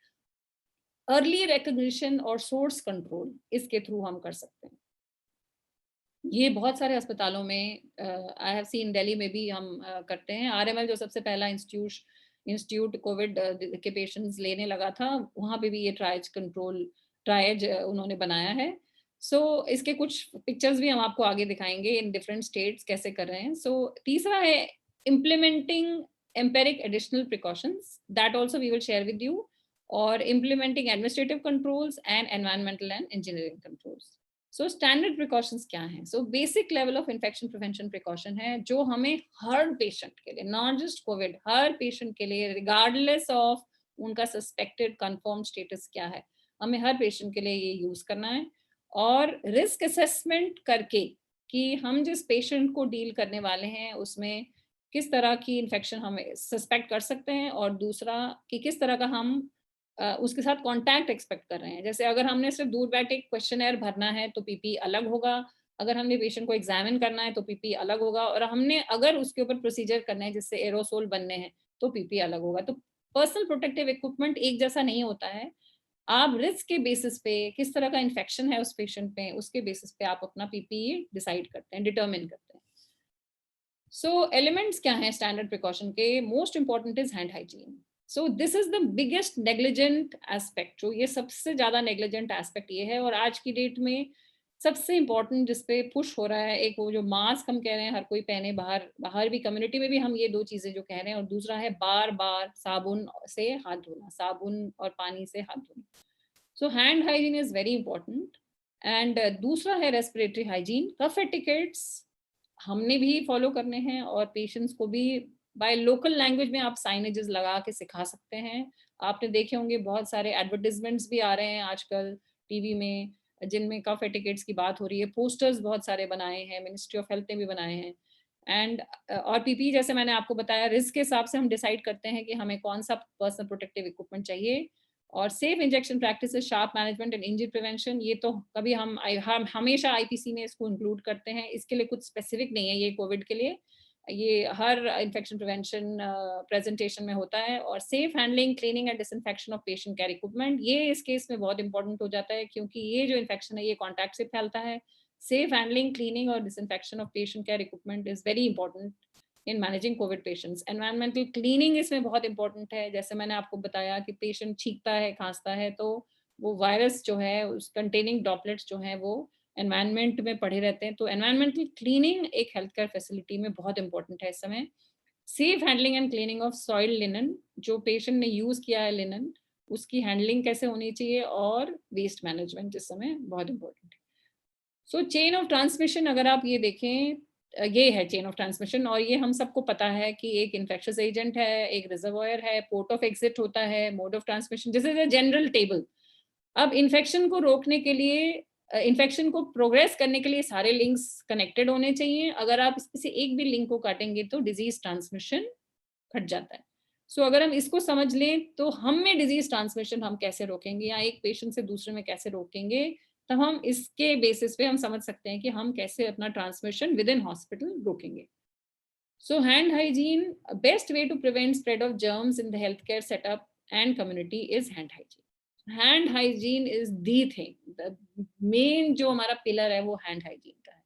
S2: अर्ली रिकग्निशन और सोर्स कंट्रोल इसके थ्रू हम कर सकते हैं। ये बहुत सारे अस्पतालों में आई हैव सीन, दिल्ली में भी हम करते हैं। आरएमएल जो सबसे पहला इंस्टीट्यूट कोविड के पेशेंट्स लेने लगा था, वहाँ पे भी ये ट्रायज उन्होंने बनाया है। सो इसके कुछ पिक्चर्स भी हम आपको आगे दिखाएंगे इन डिफरेंट स्टेट्स कैसे कर रहे हैं। सो तीसरा है implementing empiric additional precautions, that also we will share with you, और implementing administrative controls and environmental and engineering controls. So standard precautions क्या हैं? So basic level of infection prevention precaution है जो हमें हर पेशेंट के लिए, not just COVID, her patient के लिए regardless of उनका suspected confirmed status क्या है, हमें हर पेशेंट के लिए ये यूज करना है। और रिस्क असेसमेंट करके कि हम जिस पेशेंट को डील करने वाले हैं उसमें किस तरह की इन्फेक्शन हम सस्पेक्ट कर सकते हैं, और दूसरा कि किस तरह का हम उसके साथ कांटेक्ट एक्सपेक्ट कर रहे हैं। जैसे अगर हमने सिर्फ दूर बैठे क्वेश्चनर भरना है तो पीपी अलग होगा, अगर हमने पेशेंट को एग्जामिन करना है तो पीपी अलग होगा, और हमने अगर उसके ऊपर प्रोसीजर करना है जिससे एरोसोल बनने हैं तो पीपी अलग होगा। तो पर्सनल प्रोटेक्टिव इक्विपमेंट एक जैसा नहीं होता है। आप रिस्क के बेसिस पे, किस तरह का इन्फेक्शन है उस पेशेंट पे, उसके बेसिस पे आप अपना पीपी डिसाइड करते हैं, डिटरमिन करते हैं। सो एलिमेंट्स क्या हैं स्टैंडर्ड प्रिकॉशन के? Most important is hand hygiene. So this is the biggest negligent aspect, जो ये सबसे ज्यादा नेग्लिजेंट एस्पेक्ट ये है, और आज की डेट में सबसे इंपॉर्टेंट जिसपे पुश हो रहा है, एक वो जो मास्क हम कह रहे हैं हर कोई पहने, बाहर भी कम्युनिटी में भी हम ये दो चीजें जो कह रहे हैं, और दूसरा है बार बार साबुन से हाथ धोना, साबुन और पानी से हाथ धोना। सो hand hygiene is very important. And दूसरा है रेस्पिरेटरी हाइजीन। कफ एटिकेट्स हमने भी फॉलो करने हैं, और पेशेंट्स को भी बाय लोकल लैंग्वेज में आप साइनेजेस लगा के सिखा सकते हैं। आपने देखे होंगे बहुत सारे एडवर्टाइजमेंट्स भी आ रहे हैं आजकल टीवी में, जिनमें कफ एटिकेट्स की बात हो रही है। पोस्टर्स बहुत सारे बनाए हैं, मिनिस्ट्री ऑफ हेल्थ ने भी बनाए हैं। एंड और पीपी जैसे मैंने आपको बताया, रिस्क के हिसाब से हम डिसाइड करते हैं कि हमें कौन सा पर्सनल प्रोटेक्टिव इक्विपमेंट चाहिए। और safe injection practices, sharp management and injury prevention, ये तो कभी हम हमेशा आईपीसी में इसको इंक्लूड करते हैं। इसके लिए कुछ स्पेसिफिक नहीं है ये कोविड के लिए, ये हर इन्फेक्शन प्रिवेंशन प्रेजेंटेशन में होता है। और safe handling, cleaning and disinfection of patient care equipment, ये इस केस में बहुत इंपॉर्टेंट हो जाता है, क्योंकि ये जो इन्फेक्शन है ये कॉन्टैक्ट से फैलता है। सेफ हैंडलिंग, क्लीनिंग और disinfection of patient care equipment is very important in managing Covid patients. Environmental cleaning इसमें बहुत इंपॉर्टेंट है। जैसे मैंने आपको बताया कि पेशेंट छींकता है, खांसता है, तो वो वायरस जो है उस कंटेनिंग ड्रॉपलेट्स जो है वो एनवायरनमेंट में पड़े रहते हैं, तो एनवायरमेंटल क्लीनिंग एक हेल्थ केयर फैसिलिटी में बहुत इंपॉर्टेंट है इस समय। Safe handling and cleaning of soil linen, जो पेशेंट ने यूज किया है लिनन, उसकी हैंडलिंग कैसे होनी चाहिए, और वेस्ट मैनेजमेंट इस समय बहुत इंपॉर्टेंट है। सो चेन ऑफ ट्रांसमिशन अगर आप ये देखें, ये है चेन ऑफ ट्रांसमिशन, और ये हम सबको पता है कि एक इन्फेक्शियस एजेंट है, एक रिजर्वॉयर है, पोर्ट ऑफ एग्जिट होता है, mode of transmission, this is a general table. अब इन्फेक्शन को रोकने के लिए, इन्फेक्शन को प्रोग्रेस करने के लिए सारे लिंक्स कनेक्टेड होने चाहिए। अगर आप इसमें से एक भी लिंक को काटेंगे तो डिजीज ट्रांसमिशन घट जाता है। सो अगर हम इसको समझ लें तो हम में डिजीज ट्रांसमिशन हम कैसे रोकेंगे, या एक पेशेंट से दूसरे में कैसे रोकेंगे, तो हम इसके बेसिस पे हम समझ सकते हैं कि हम कैसे अपना ट्रांसमिशन विद इन हॉस्पिटल रोकेंगे। So hand hygiene, best way to prevent spread of germs in the healthcare setup and community is hand hygiene. Hand hygiene is the thing, the main जो हमारा पिलर है वो hand hygiene का है।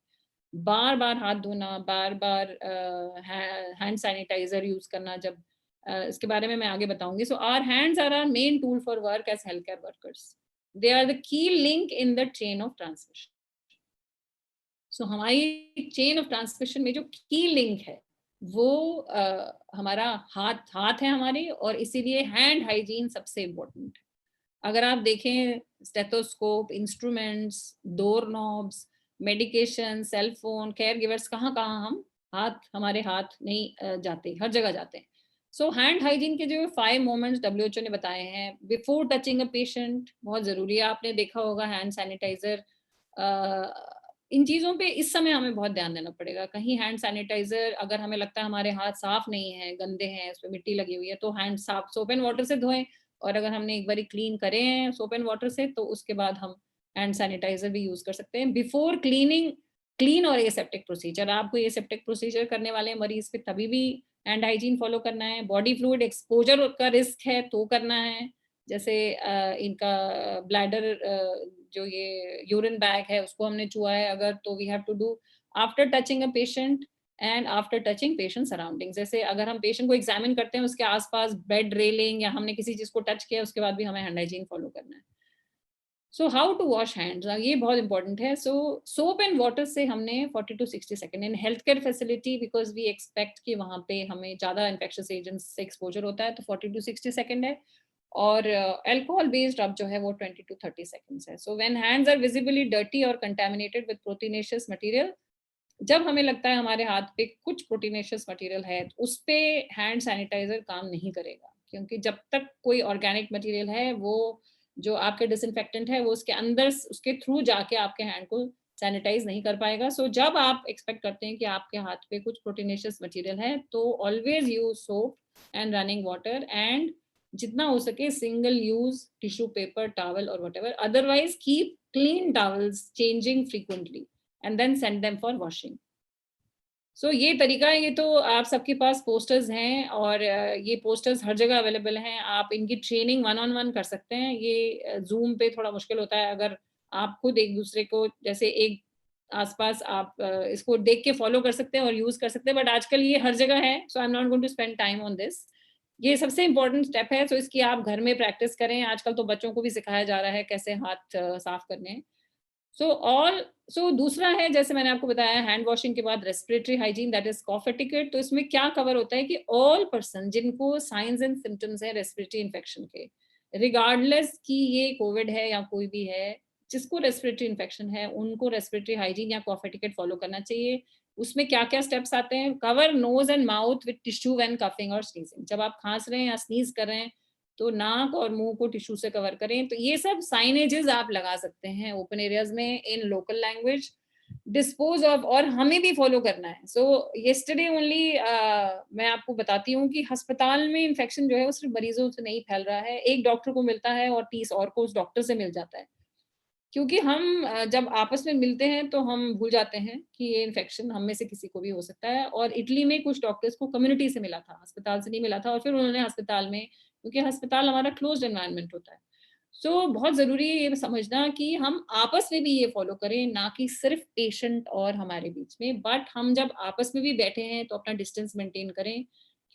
S2: बार बार हाथ धोना, बार बार हैंड सैनिटाइजर यूज करना, जब इसके बारे में मैं आगे बताऊंगी। So our hands are our main tool for work as health care workers, they are the key link in the chain of transmission. So हमारी चेन ऑफ ट्रांसमिशन में जो की लिंक है वो हमारा हाथ है हमारे, और इसीलिए हैंड हाइजीन सबसे इम्पोर्टेंट है। अगर आप देखें stethoscope, instruments, door knobs, medication, cell phone, caregivers, कहाँ हम हमारे हाथ नहीं जाते, हर जगह जाते हैं। सो हैंड हाइजीन के जो 5 मोमेंट्स WHO ने बताए हैं, बिफोर टचिंग अ पेशेंट बहुत जरूरी है। आपने देखा होगा हैंड सैनिटाइजर, इन चीज़ों पे इस समय हमें बहुत ध्यान देना पड़ेगा। कहीं हैंड सैनिटाइजर अगर हमें लगता है हमारे हाथ साफ नहीं है, गंदे हैं, उसमें मिट्टी लगी हुई है, तो हैंड साफ सोप एंड वाटर से धोएं, और अगर हमने एक बार क्लीन करे हैं सोप एंड वाटर से, तो उसके बाद हम हैंड सैनिटाइजर भी यूज कर सकते हैं। बिफोर क्लीनिंग, क्लीन और एसेप्टिक प्रोसीजर, आपको एसेप्टिक प्रोसीजर करने वाले मरीज पे तभी भी हैंड हाइजीन फॉलो करना है। बॉडी फ्लूइड एक्सपोजर का रिस्क है तो करना है, जैसे इनका ब्लैडर, जो ये यूरिन बैग है उसको हमने छुआ है अगर, तो we have to do after touching a patient and after touching patient surroundings. जैसे अगर हम पेशेंट को एग्जामिन करते हैं, उसके आसपास बेड रेलिंग या हमने किसी चीज को टच किया, उसके बाद भी हमें हैंड हाइजीन फॉलो करना है। So how to wash hands, ये बहुत इंपॉर्टेंट है। सो सोप एंड वाटर से हमने 40 to 60 second in health care facility, because we expect कि वहाँ पे हमें ज्यादा इन्फेक्शियस एजेंट्स से एक्सपोजर होता है, तो 40 to 60 सेकेंड है। और अल्कोहल बेस्ड अब जो है वो 20 to 30 सेकेंड्स है। So when hands are visibly dirty और कंटामिनेटेड विद प्रोटीनेशियस मटेरियल, जब हमें लगता है हमारे हाथ पे कुछ प्रोटीनेशियस मटेरियल है, तो उस पे हैंड सैनिटाइजर काम नहीं करेगा, क्योंकि जब तक कोई ऑर्गेनिक मटेरियल है, वो जो आपके डिसइंफेक्टेंट है वो उसके अंदर, उसके थ्रू जाके आपके हैंड को सैनिटाइज नहीं कर पाएगा। सो जब आप एक्सपेक्ट करते हैं कि आपके हाथ पे कुछ प्रोटीनेशियस मटेरियल है, तो always use soap and running water, and जितना हो सके single use tissue paper, towel और whatever, otherwise keep clean towels changing frequently and then send them for washing. So ये तरीका है। ये तो आप सबके पास पोस्टर्स हैं, और ये पोस्टर्स हर जगह अवेलेबल हैं। आप इनकी ट्रेनिंग 1-on-1 कर सकते हैं। ये जूम पे थोड़ा मुश्किल होता है, अगर आप खुद एक दूसरे को जैसे एक आसपास आप इसको देख के फॉलो कर सकते हैं और यूज कर सकते हैं, बट आजकल ये हर जगह है। So I am not going to spend time on this. ये सबसे इंपॉर्टेंट स्टेप है, तो इसकी आप घर में प्रैक्टिस करें। आजकल तो बच्चों को भी सिखाया जा रहा है कैसे हाथ साफ करने हैं। सो दूसरा है, जैसे मैंने आपको बताया, हैंड वॉशिंग के बाद respiratory hygiene, that is cough etiquette. तो इसमें क्या कवर होता है कि ऑल पर्सन जिनको साइंस एंड सिम्टम्स है रेस्पिरेटरी इन्फेक्शन के, रिगार्डलेस कि ये कोविड है या कोई भी है, जिसको रेस्पिरेटरी इन्फेक्शन है, उनको रेस्पिरेटरी हाइजीन या कॉफ एटिकेट फॉलो करना चाहिए। उसमें क्या क्या स्टेप्स आते हैं? Cover nose and mouth with tissue when coughing और स्नीजिंग। जब आप खांस रहे हैं या स्नीज कर रहे हैं, तो नाक और मुंह को टिश्यू से कवर करें। तो ये सब साइनेजेस आप लगा सकते हैं ओपन एरियाज में इन लोकल लैंग्वेज। डिस्पोज ऑफ, और हमें भी फॉलो करना है। सो येस्टरडे ओनली मैं आपको बताती हूँ कि अस्पताल में इन्फेक्शन जो है वो सिर्फ मरीजों से नहीं फैल रहा है, एक डॉक्टर को मिलता है और 30 और को उस डॉक्टर से मिल जाता है। क्योंकि हम जब आपस में मिलते हैं तो हम भूल जाते हैं कि ये इन्फेक्शन हम में से किसी को भी हो सकता है। और इटली में कुछ डॉक्टर्स को कम्युनिटी से मिला था, अस्पताल से नहीं मिला था, और फिर उन्होंने अस्पताल में, क्योंकि अस्पताल हमारा क्लोज्ड एनवायरनमेंट होता है, सो बहुत जरूरी है ये समझना कि हम आपस में भी ये फॉलो करें, ना कि सिर्फ पेशेंट और हमारे बीच में। बट हम जब आपस में भी बैठे हैं तो अपना डिस्टेंस मेंटेन करें,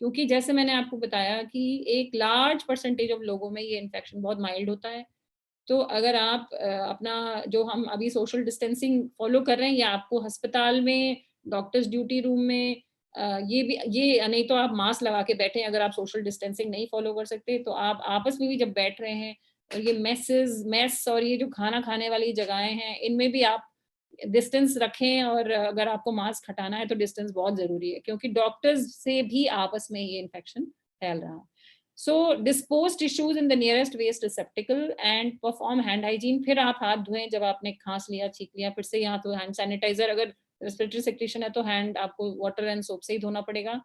S2: क्योंकि जैसे मैंने आपको बताया कि एक लार्ज परसेंटेज ऑफ लोगों में ये इन्फेक्शन बहुत माइल्ड होता है, तो अगर आप अपना जो हम अभी सोशल डिस्टेंसिंग फॉलो कर रहे हैं, या आपको अस्पताल में, डॉक्टर्स ड्यूटी रूम में ये नहीं तो आप मास्क लगा के बैठे, अगर आप सोशल डिस्टेंसिंग नहीं फॉलो कर सकते, तो आप आपस में भी जब बैठ रहे हैं, और ये मेस और ये जो खाना खाने वाली जगहें हैं, इनमें भी आप डिस्टेंस रखें, और अगर आपको मास्क हटाना है तो डिस्टेंस बहुत जरूरी है, क्योंकि डॉक्टर्स से भी आपस में ये इन्फेक्शन फैल रहा है। So dispose tissues in the nearest waste receptacle and perform hand hygiene. फिर आप हाथ धोएं जब आपने खांस लिया, छींक लिया, फिर से यहाँ तो हैंड सैनिटाइजर, अगर रेस्पिरेटरी सेक्रेशन है तो हैंड आपको वाटर एंड सोप से ही धोना पड़ेगा।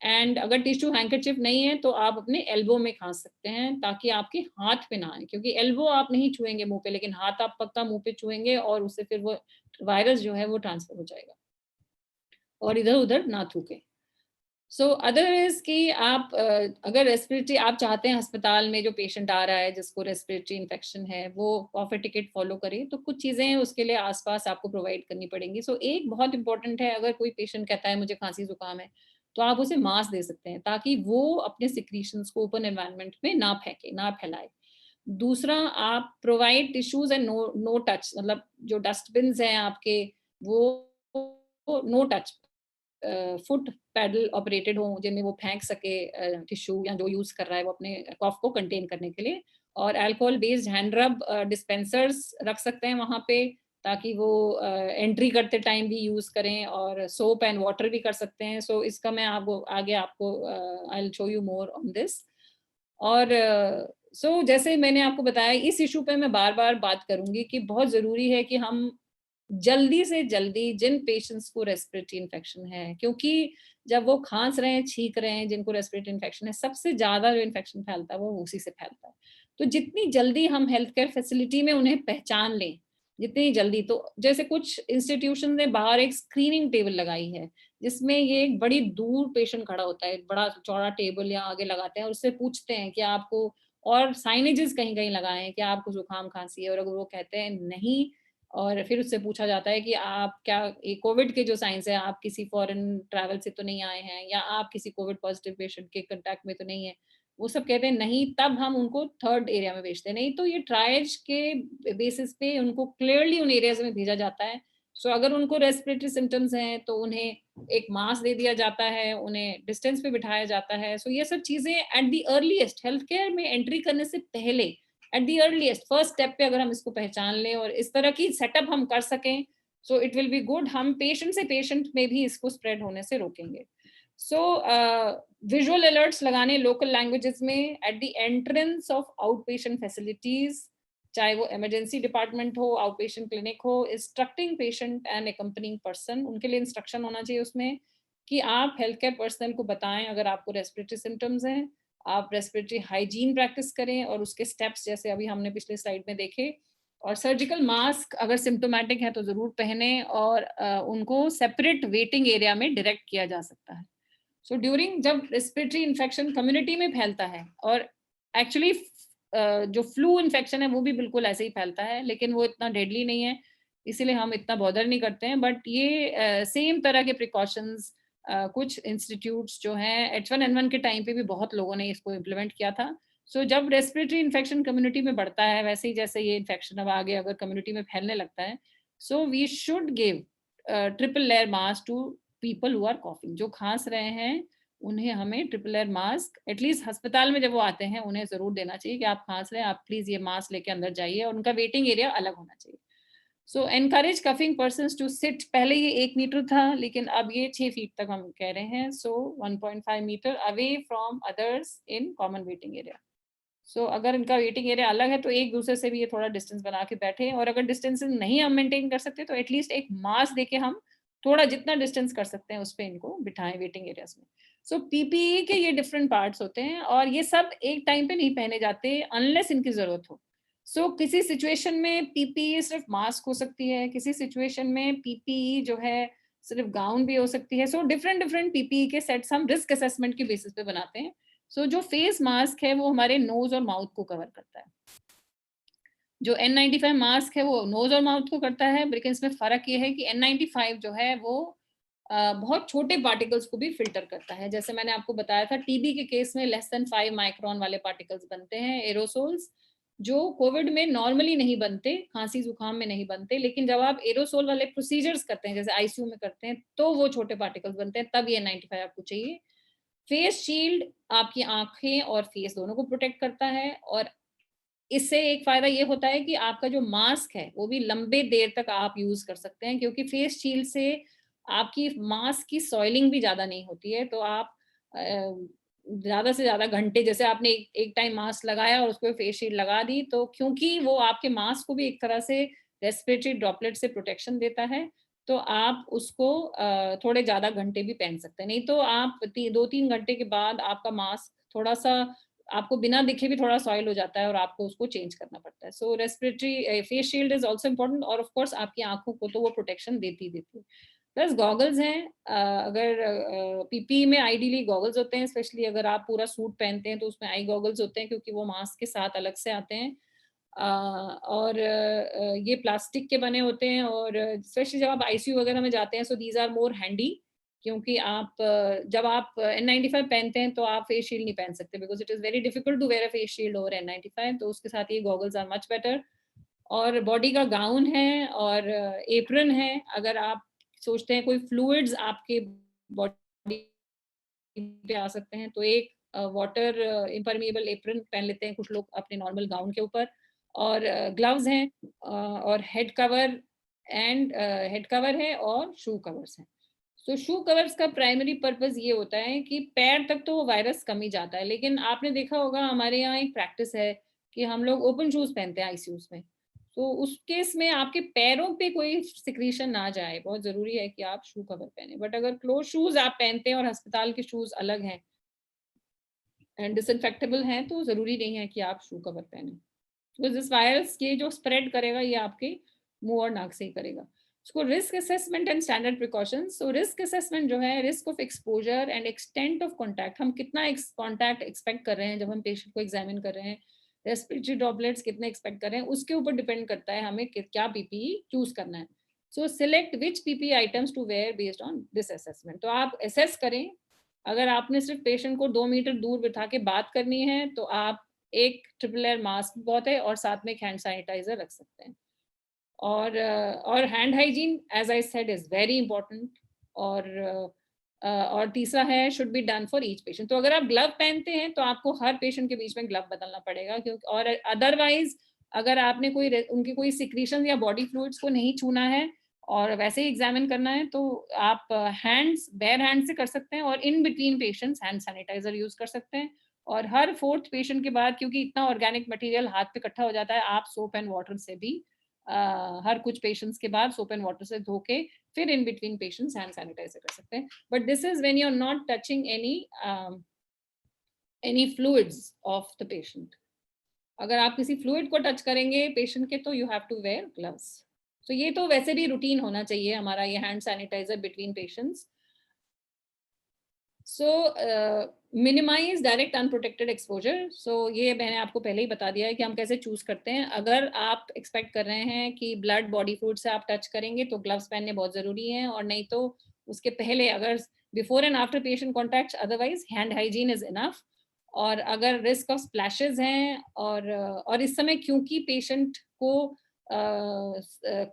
S2: एंड अगर टिश्यू हैंकरचिफ नहीं है तो आप अपने एल्बो में खांस सकते हैं, ताकि आपके हाथ पे ना आए, क्योंकि एल्बो आप नहीं छुएंगे मुंह पे, लेकिन हाथ आप पक्का मुंह पे छुएंगे, और उससे फिर वो वायरस जो है वो ट्रांसफर हो जाएगा, और इधर उधर ना थूके। सो अदर इज कि आप अगर रेस्पिरेटरी आप चाहते हैं अस्पताल में जो पेशेंट आ रहा है जिसको रेस्पिरेटरी इन्फेक्शन है, वो कॉफी टिकट फॉलो करे, तो कुछ चीजें उसके लिए आसपास आपको प्रोवाइड करनी पड़ेंगी। सो एक बहुत इंपॉर्टेंट है, अगर कोई पेशेंट कहता है मुझे खांसी जुकाम है, तो आप उसे मास्क दे सकते हैं, ताकि वो अपने सिक्रीशंस को ओपन एनवायरनमेंट में ना फेंके, ना फैलाए। दूसरा, आप provide tissues and no touch, मतलब जो डस्टबिन हैं आपके, वो no touch foot pedal operated हो, जिनमें वो फेंक सके टिश्यू, या जो यूज कर रहा है वो अपने कॉफ को कंटेन करने के लिए। और अल्कोहल बेस्ड हैंड रब डिस्पेंसर्स रख सकते हैं वहां पे, ताकि वो एंट्री करते टाइम भी यूज करें, और सोप एंड वाटर भी कर सकते हैं। सो इसका मैं आपको आगे आपको I will show you more on this. और जैसे मैंने आपको बताया, इस इशू पे मैं बार बार बात करूंगी कि बहुत जरूरी है कि हम जल्दी से जल्दी जिन पेशेंट्स को रेस्पिरेटरी इन्फेक्शन है, क्योंकि जब वो खांस रहे हैं, छींक रहे हैं, जिनको रेस्पिरेटरी इन्फेक्शन है, सबसे ज्यादा जो इन्फेक्शन फैलता है वो उसी से फैलता है। तो जितनी जल्दी हम हेल्थ केयर फैसिलिटी में उन्हें पहचान लें, जितनी जल्दी, तो जैसे कुछ इंस्टीट्यूशन ने बाहर एक स्क्रीनिंग टेबल लगाई है, जिसमें ये एक बड़ी दूर पेशेंट खड़ा होता है, बड़ा चौड़ा टेबल या आगे लगाते हैं, और उससे पूछते हैं कि आपको, और साइनेजेस कहीं कहीं लगाए हैं कि आपको जुकाम खांसी है, और अगर वो कहते हैं नहीं, और फिर उससे पूछा जाता है कि आप क्या, कोविड के जो साइंस है, आप किसी फॉरेन ट्रैवल से तो नहीं आए हैं, या आप किसी कोविड पॉजिटिव पेशेंट के कांटेक्ट में तो नहीं है, वो सब कहते हैं नहीं, तब हम उनको थर्ड एरिया में भेजते हैं। नहीं तो ये ट्रायज के बेसिस पे उनको क्लियरली उन एरियाज में भेजा जाता है। सो अगर उनको रेस्पिरेटरी सिम्टम्स हैं तो उन्हें एक मास्क दे दिया जाता है, उन्हें डिस्टेंस पे बिठाया जाता है। सो ये सब चीजें at the earliest health care में एंट्री करने से पहले, at the earliest first step पे अगर हम इसको पहचान लें और इस तरह की सेटअप हम कर सकें, so it will be good. हम पेशेंट से पेशेंट में भी इसको स्प्रेड होने से रोकेंगे। सो विजुअल अलर्ट्स लगाने लोकल लैंग्वेजेस में at the entrance of out patient facilities, चाहे वो इमरजेंसी डिपार्टमेंट हो, आउट पेशेंट क्लिनिक हो, instructing patient and accompanying person, उनके लिए इंस्ट्रक्शन होना चाहिए उसमें कि आप हेल्थ केयर पर्सनल को बताएं अगर आपको रेस्पिरेटरी सिम्टम्स हैं, आप रेस्पिरेटरी हाइजीन प्रैक्टिस करें, और उसके स्टेप्स जैसे अभी हमने पिछले स्लाइड में देखे। और सर्जिकल मास्क अगर सिम्टोमेटिक है तो जरूर पहने, और उनको सेपरेट वेटिंग एरिया में डायरेक्ट किया जा सकता है। सो ड्यूरिंग जब रेस्पिरेटरी इन्फेक्शन कम्युनिटी में फैलता है, और एक्चुअली जो फ्लू इन्फेक्शन है वो भी बिल्कुल ऐसे ही फैलता है, लेकिन वो इतना डेडली नहीं है, इसीलिए हम इतना बॉदर नहीं करते हैं। बट ये सेम तरह के प्रिकॉशंस कुछ इंस्टीट्यूट्स जो हैं H1N1 के टाइम पे भी बहुत लोगों ने इसको इम्प्लीमेंट किया था। सो जब रेस्पिरेटरी इन्फेक्शन कम्युनिटी में बढ़ता है, वैसे ही जैसे ये इन्फेक्शन अब आगे अगर कम्युनिटी में फैलने लगता है, so we should give triple layer mask to people who are coughing. जो खांस रहे हैं उन्हें हमें ट्रिपल लेयर मास्क एटलीस्ट अस्पताल में जब वो आते हैं उन्हें जरूर देना चाहिए कि आप खांस रहे हैं, आप प्लीज ये मास्क लेके अंदर जाइए, और उनका वेटिंग एरिया अलग होना चाहिए। So encourage coughing persons to sit, पहले ये 1 मीटर था, लेकिन अब ये 6 फीट तक हम कह रहे हैं। So 1.5 metre away from others in common waiting area. So अगर इनका वेटिंग एरिया अलग है तो एक दूसरे से भी ये थोड़ा डिस्टेंस बना के बैठे, और अगर डिस्टेंस नहीं हम मेंटेन कर सकते तो एटलीस्ट एक मास्क देके हम थोड़ा जितना डिस्टेंस कर सकते हैं उस पर इनको बिठाएं वेटिंग एरियाज में। सो पीपीई के ये डिफरेंट पार्ट्स होते हैं, और ये सब एक टाइम पे नहीं पहने जाते अनलेस इनकी जरूरत हो। सो किसी सिचुएशन में पीपीई सिर्फ मास्क हो सकती है, किसी सिचुएशन में पीपीई जो है सिर्फ गाउन भी हो सकती है। सो डिफरेंट डिफरेंट पीपीई के सेट्स हम रिस्क असेसमेंट की बेसिस पे बनाते हैं। सो जो फेस मास्क है वो हमारे नोज और माउथ को कवर करता है, जो N95 मास्क है वो नोज और माउथ को करता है, लेकिन इसमें फर्क ये है कि N95 जो है वो बहुत छोटे पार्टिकल्स को भी फिल्टर करता है। जैसे मैंने आपको बताया था टीबी के केस में लेस देन 5 माइक्रोन वाले पार्टिकल्स बनते हैं, एरोसोल्स, जो कोविड में नॉर्मली नहीं बनते, खांसी जुकाम में नहीं बनते, लेकिन जब आप एरोसोल वाले प्रोसीजर्स करते हैं, जैसे आईसीयू में करते हैं, तो वो छोटे पार्टिकल्स बनते हैं, तब ये N95 आपको चाहिए। फेस शील्ड आपकी आंखें और फेस दोनों को प्रोटेक्ट करता है, और इससे एक फायदा ये होता है कि आपका जो मास्क है वो भी लंबे देर तक आप यूज कर सकते हैं, क्योंकि फेस शील्ड से आपकी मास्क की सॉइलिंग भी ज्यादा नहीं होती है। तो आप ज्यादा से ज्यादा घंटे, जैसे आपने एक टाइम मास्क लगाया और उसको फेस शील्ड लगा दी, तो क्योंकि वो आपके मास्क को भी एक तरह से रेस्पिरेटरी ड्रॉपलेट से प्रोटेक्शन देता है, तो आप उसको थोड़े ज्यादा घंटे भी पहन सकते हैं। नहीं तो आप 2-3 घंटे के बाद आपका मास्क थोड़ा सा, आपको बिना दिखे भी थोड़ा सॉइल हो जाता है और आपको उसको चेंज करना पड़ता है। So respiratory face shield is also important, और ऑफ कोर्स आपकी आंखों को तो वो प्रोटेक्शन देती है। प्लस गॉगल्स हैं, अगर पीपी में आइडियली गॉगल्स होते हैं, स्पेशली अगर आप पूरा सूट पहनते हैं तो उसमें आई गॉगल्स होते हैं, क्योंकि वो मास्क के साथ अलग से आते हैं। और ये प्लास्टिक के बने होते हैं, और स्पेशली जब आप आईसीयू वगैरह में जाते हैं, so these are more handy, क्योंकि आप जब आप N95 पहनते हैं तो आप फेस शील्ड नहीं पहन सकते, because it is very difficult to wear a face shield over N95, तो उसके साथ ये गॉगल्स आर मच बेटर। और बॉडी का गाउन है और एप्रन है, अगर आप सोचते हैं कोई फ्लूइड्स आपके बॉडी पे आ सकते हैं, तो एक वाटर इम्परमिएबल एप्रन पहन लेते हैं कुछ लोग अपने नॉर्मल गाउन के ऊपर, और ग्लव्स हैं, और हेड कवर है, और शू कवर्स हैं। तो शू कवर्स का प्राइमरी पर्पस ये होता है कि पैर तक तो वो वायरस कम ही जाता है, लेकिन आपने देखा होगा हमारे यहाँ एक प्रैक्टिस है कि हम लोग ओपन शूज पहनते हैं आईसीयूज में, तो उस केस में आपके पैरों पे कोई सिक्रीशन ना जाए, बहुत जरूरी है कि आप शू कवर पहने। बट अगर क्लोज शूज आप पहनते हैं और अस्पताल के शूज अलग हैं एंड डिसइंफेक्टेबल हैं, तो जरूरी नहीं है कि आप शू कवर पहने, तो दिस वायरस ये जो स्प्रेड करेगा ये आपके मुंह और नाक से ही करेगा। उसको risk assessment and standard precautions. So risk assessment जो है, risk of exposure and extent of contact, हम कितना कॉन्टैक्ट एक्सपेक्ट कर रहे हैं जब हम पेशेंट को एग्जामिन कर रहे हैं, रेस्पिरेटरी ड्रॉपलेट्स कितने एक्सपेक्ट कर रहे हैं, उसके ऊपर डिपेंड करता है हमें क्या पीपीई चूज करना है। So select which PPE items to wear based on this assessment. तो आप असेस करें, अगर आपने सिर्फ पेशेंट को 2 मीटर दूर बिठा के बात करनी है तो आप एक ट्रिपल लेयर मास्क बहुत है, और साथ में एक हैंड सैनिटाइजर रख सकते हैं। और hand hygiene as I said is very important. और तीसरा है should be done for each patient. तो अगर आप ग्लव पहनते हैं तो आपको हर पेशेंट के बीच में ग्लव बदलना पड़ेगा, क्योंकि और अदरवाइज अगर आपने उनकी कोई सिक्रीशन या बॉडी फ्लूइड्स को नहीं छूना है और वैसे ही एग्जामिन करना है, तो आप बेयर हैंड से कर सकते हैं, और in between patients hand sanitiser use कर सकते हैं। और हर 4th पेशेंट के बाद, क्योंकि इतना ऑर्गेनिक मटेरियल हाथ पे इकट्ठा हो जाता है, आप सोप एंड वाटर से भी हर कुछ पेशेंट्स के बाद सोप एंड वाटर से धो के फिर in between patients hand sanitizer कर सकते हैं। But this is when you are not touching any fluids of the patient. अगर आप किसी फ्लूइड को टच करेंगे पेशेंट के, तो you have to wear gloves. तो ये तो वैसे भी रूटीन होना चाहिए हमारा, ये हैंड सैनिटाइजर बिटवीन पेशेंट्स। सो मिनिमाइज डायरेक्ट अनप्रोटेक्टेड एक्सपोजर। सो ये मैंने आपको पहले ही बता दिया है कि हम कैसे चूज करते हैं। अगर आप एक्सपेक्ट कर रहे हैं कि ब्लड बॉडी फ्लूइड से आप टच करेंगे तो ग्लव्स पहनने बहुत जरूरी है, और नहीं तो उसके पहले, अगर before and after patient contact, otherwise hand hygiene is enough. और अगर रिस्क ऑफ स्प्लैशेस हैं, और इस समय क्योंकि पेशेंट को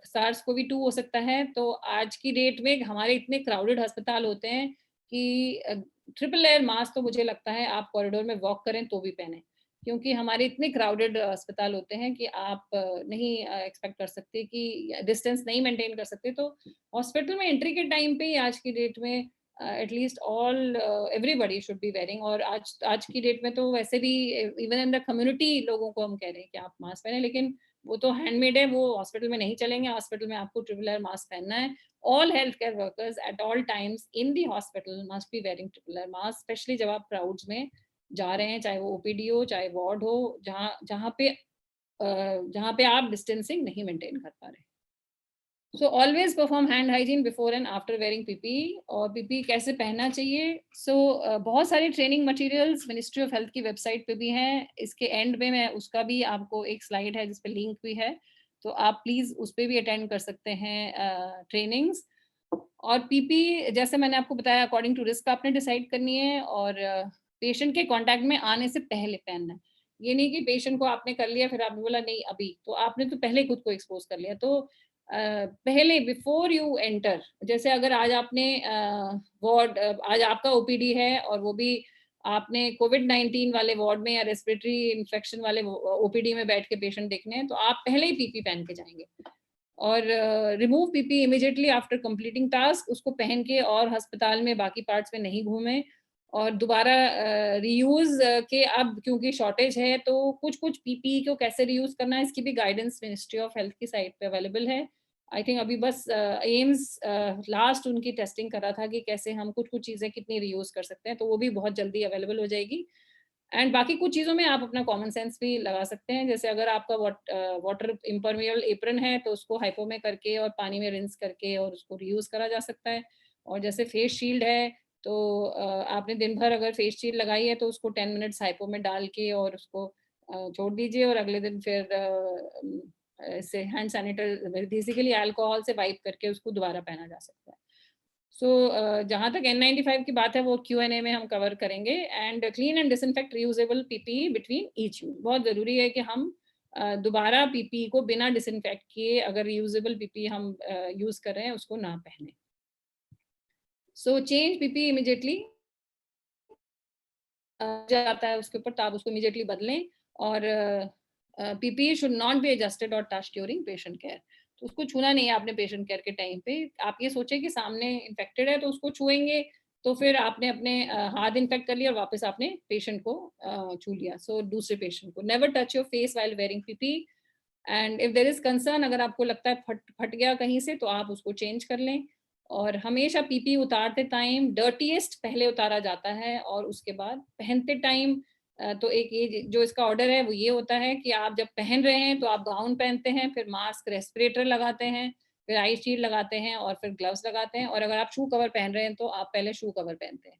S2: SARS-CoV-2 हो सकता है, तो आज की डेट में हमारे इतने क्राउडेड अस्पताल होते हैं कि ट्रिपल लेयर मास्क तो मुझे लगता है आप कॉरिडोर में वॉक करें तो भी पहने, क्योंकि हमारे इतने क्राउडेड अस्पताल होते हैं कि आप नहीं एक्सपेक्ट कर सकते कि डिस्टेंस नहीं मेंटेन कर सकते। तो हॉस्पिटल में एंट्री के टाइम पे ही आज की डेट में at least all everybody should be wearing. और आज की डेट में तो वैसे भी इवन इन द कम्युनिटी लोगों को हम कह रहे हैं कि आप मास्क पहने, लेकिन वो तो हैंडमेड है, वो हॉस्पिटल में नहीं चलेंगे। हॉस्पिटल में आपको ट्रिपल लेयर मास्क पहनना है। All healthcare workers at all times in the hospital must be wearing triple layer mask, especially जब आप crowds में जा रहे हैं, चाहे वो OPD हो चाहे वार्ड हो, जहाँ पे आप डिस्टेंसिंग नहीं मेंटेन कर पा रहे। So always perform hand hygiene before and after wearing PPE. और पीपीई कैसे पहनना चाहिए, बहुत सारे training materials ministry of health की वेबसाइट पे भी हैं। इसके एंड में मैं उसका भी आपको एक स्लाइड है जिसपे लिंक भी है, तो आप प्लीज उस पर भी अटेंड कर सकते हैं ट्रेनिंग्स। और पीपी जैसे मैंने आपको बताया अकॉर्डिंग टू रिस्क आपने डिसाइड करनी है, और पेशेंट के कांटेक्ट में आने से पहले पहनना है। ये नहीं कि पेशेंट को आपने कर लिया फिर आपने बोला नहीं अभी, तो आपने तो पहले खुद को एक्सपोज कर लिया। तो पहले बिफोर यू एंटर, जैसे अगर आज आपने वार्ड, आज आपका ओपीडी है और वो भी आपने कोविड-19 वाले वार्ड में या रेस्पिरेटरी इन्फेक्शन वाले ओपीडी में बैठ के पेशेंट देखने हैं, तो आप पहले ही पीपी पहन के जाएंगे और remove PP immediately after completing task, उसको पहन के और अस्पताल में बाकी पार्ट्स में नहीं घूमें। और दोबारा रीयूज के, अब क्योंकि शॉर्टेज है तो कुछ कुछ पीपी को कैसे रीयूज करना है इसकी भी गाइडेंस मिनिस्ट्री ऑफ हेल्थ की साइट पे अवेलेबल है। आई थिंक अभी बस एम्स लास्ट उनकी टेस्टिंग कर रहा था कि कैसे हम कुछ कुछ चीज़ें कितनी रीयूज कर सकते हैं, तो वो भी बहुत जल्दी अवेलेबल हो जाएगी। एंड बाकी कुछ चीज़ों में आप अपना कॉमन सेंस भी लगा सकते हैं, जैसे अगर आपका वाटर इम्परमेबल एप्रन है तो उसको हाइपो में करके और पानी में रिंस करके और उसको रीयूज करा जा सकता है। और जैसे फेस शील्ड है तो आपने दिन भर अगर फेस शील्ड लगाई है तो उसको 10 मिनट्स हाइपो में डाल के और उसको छोड़ दीजिए और अगले दिन फिर इससे हैंड सैनिटाइजर बेसिकली अल्कोहल से वाइप करके उसको दोबारा पहना जा सकता है। सो जहाँ तक N95 की बात है वो Q&A में हम कवर करेंगे। And clean and disinfect reusable PP between each use, बहुत ज़रूरी है कि हम दोबारा पीपी को बिना डिसइंफेक्ट किए अगर रीयूजेबल पीपी हम यूज़ कर रहे हैं उसको ना पहने। सो चेंज पीपी इमीडिएटली जाता है उसके ऊपर, तो आप उसको इमीडिएटली बदलें। और PP should not be adjusted और टच ड्यूरिंग पेशेंट केयर, तो उसको छूना नहीं है आपने पेशेंट केयर के टाइम पे। आप ये सोचें कि सामने इन्फेक्टेड है तो उसको छुएंगे तो फिर आपने अपने हाथ इन्फेक्ट कर लिया और वापस आपने पेशेंट को छू लिया। सो दूसरे पेशेंट को never touch your face while wearing PP. And if there is concern, अगर आपको लगता है फट गया कहीं से तो आप उसको चेंज कर लें। और हमेशा पीपी उतारते टाइम डर्टीएस्ट पहले उतारा जाता है और उसके बाद पहनते टाइम तो एक ये जो इसका ऑर्डर है वो ये होता है कि आप जब पहन रहे हैं तो आप गाउन पहनते हैं, फिर मास्क रेस्पिरेटर लगाते हैं, फिर आई शील्ड लगाते हैं और फिर ग्लव्स लगाते हैं। और अगर आप शू कवर पहन रहे हैं तो आप पहले शू कवर पहनते हैं।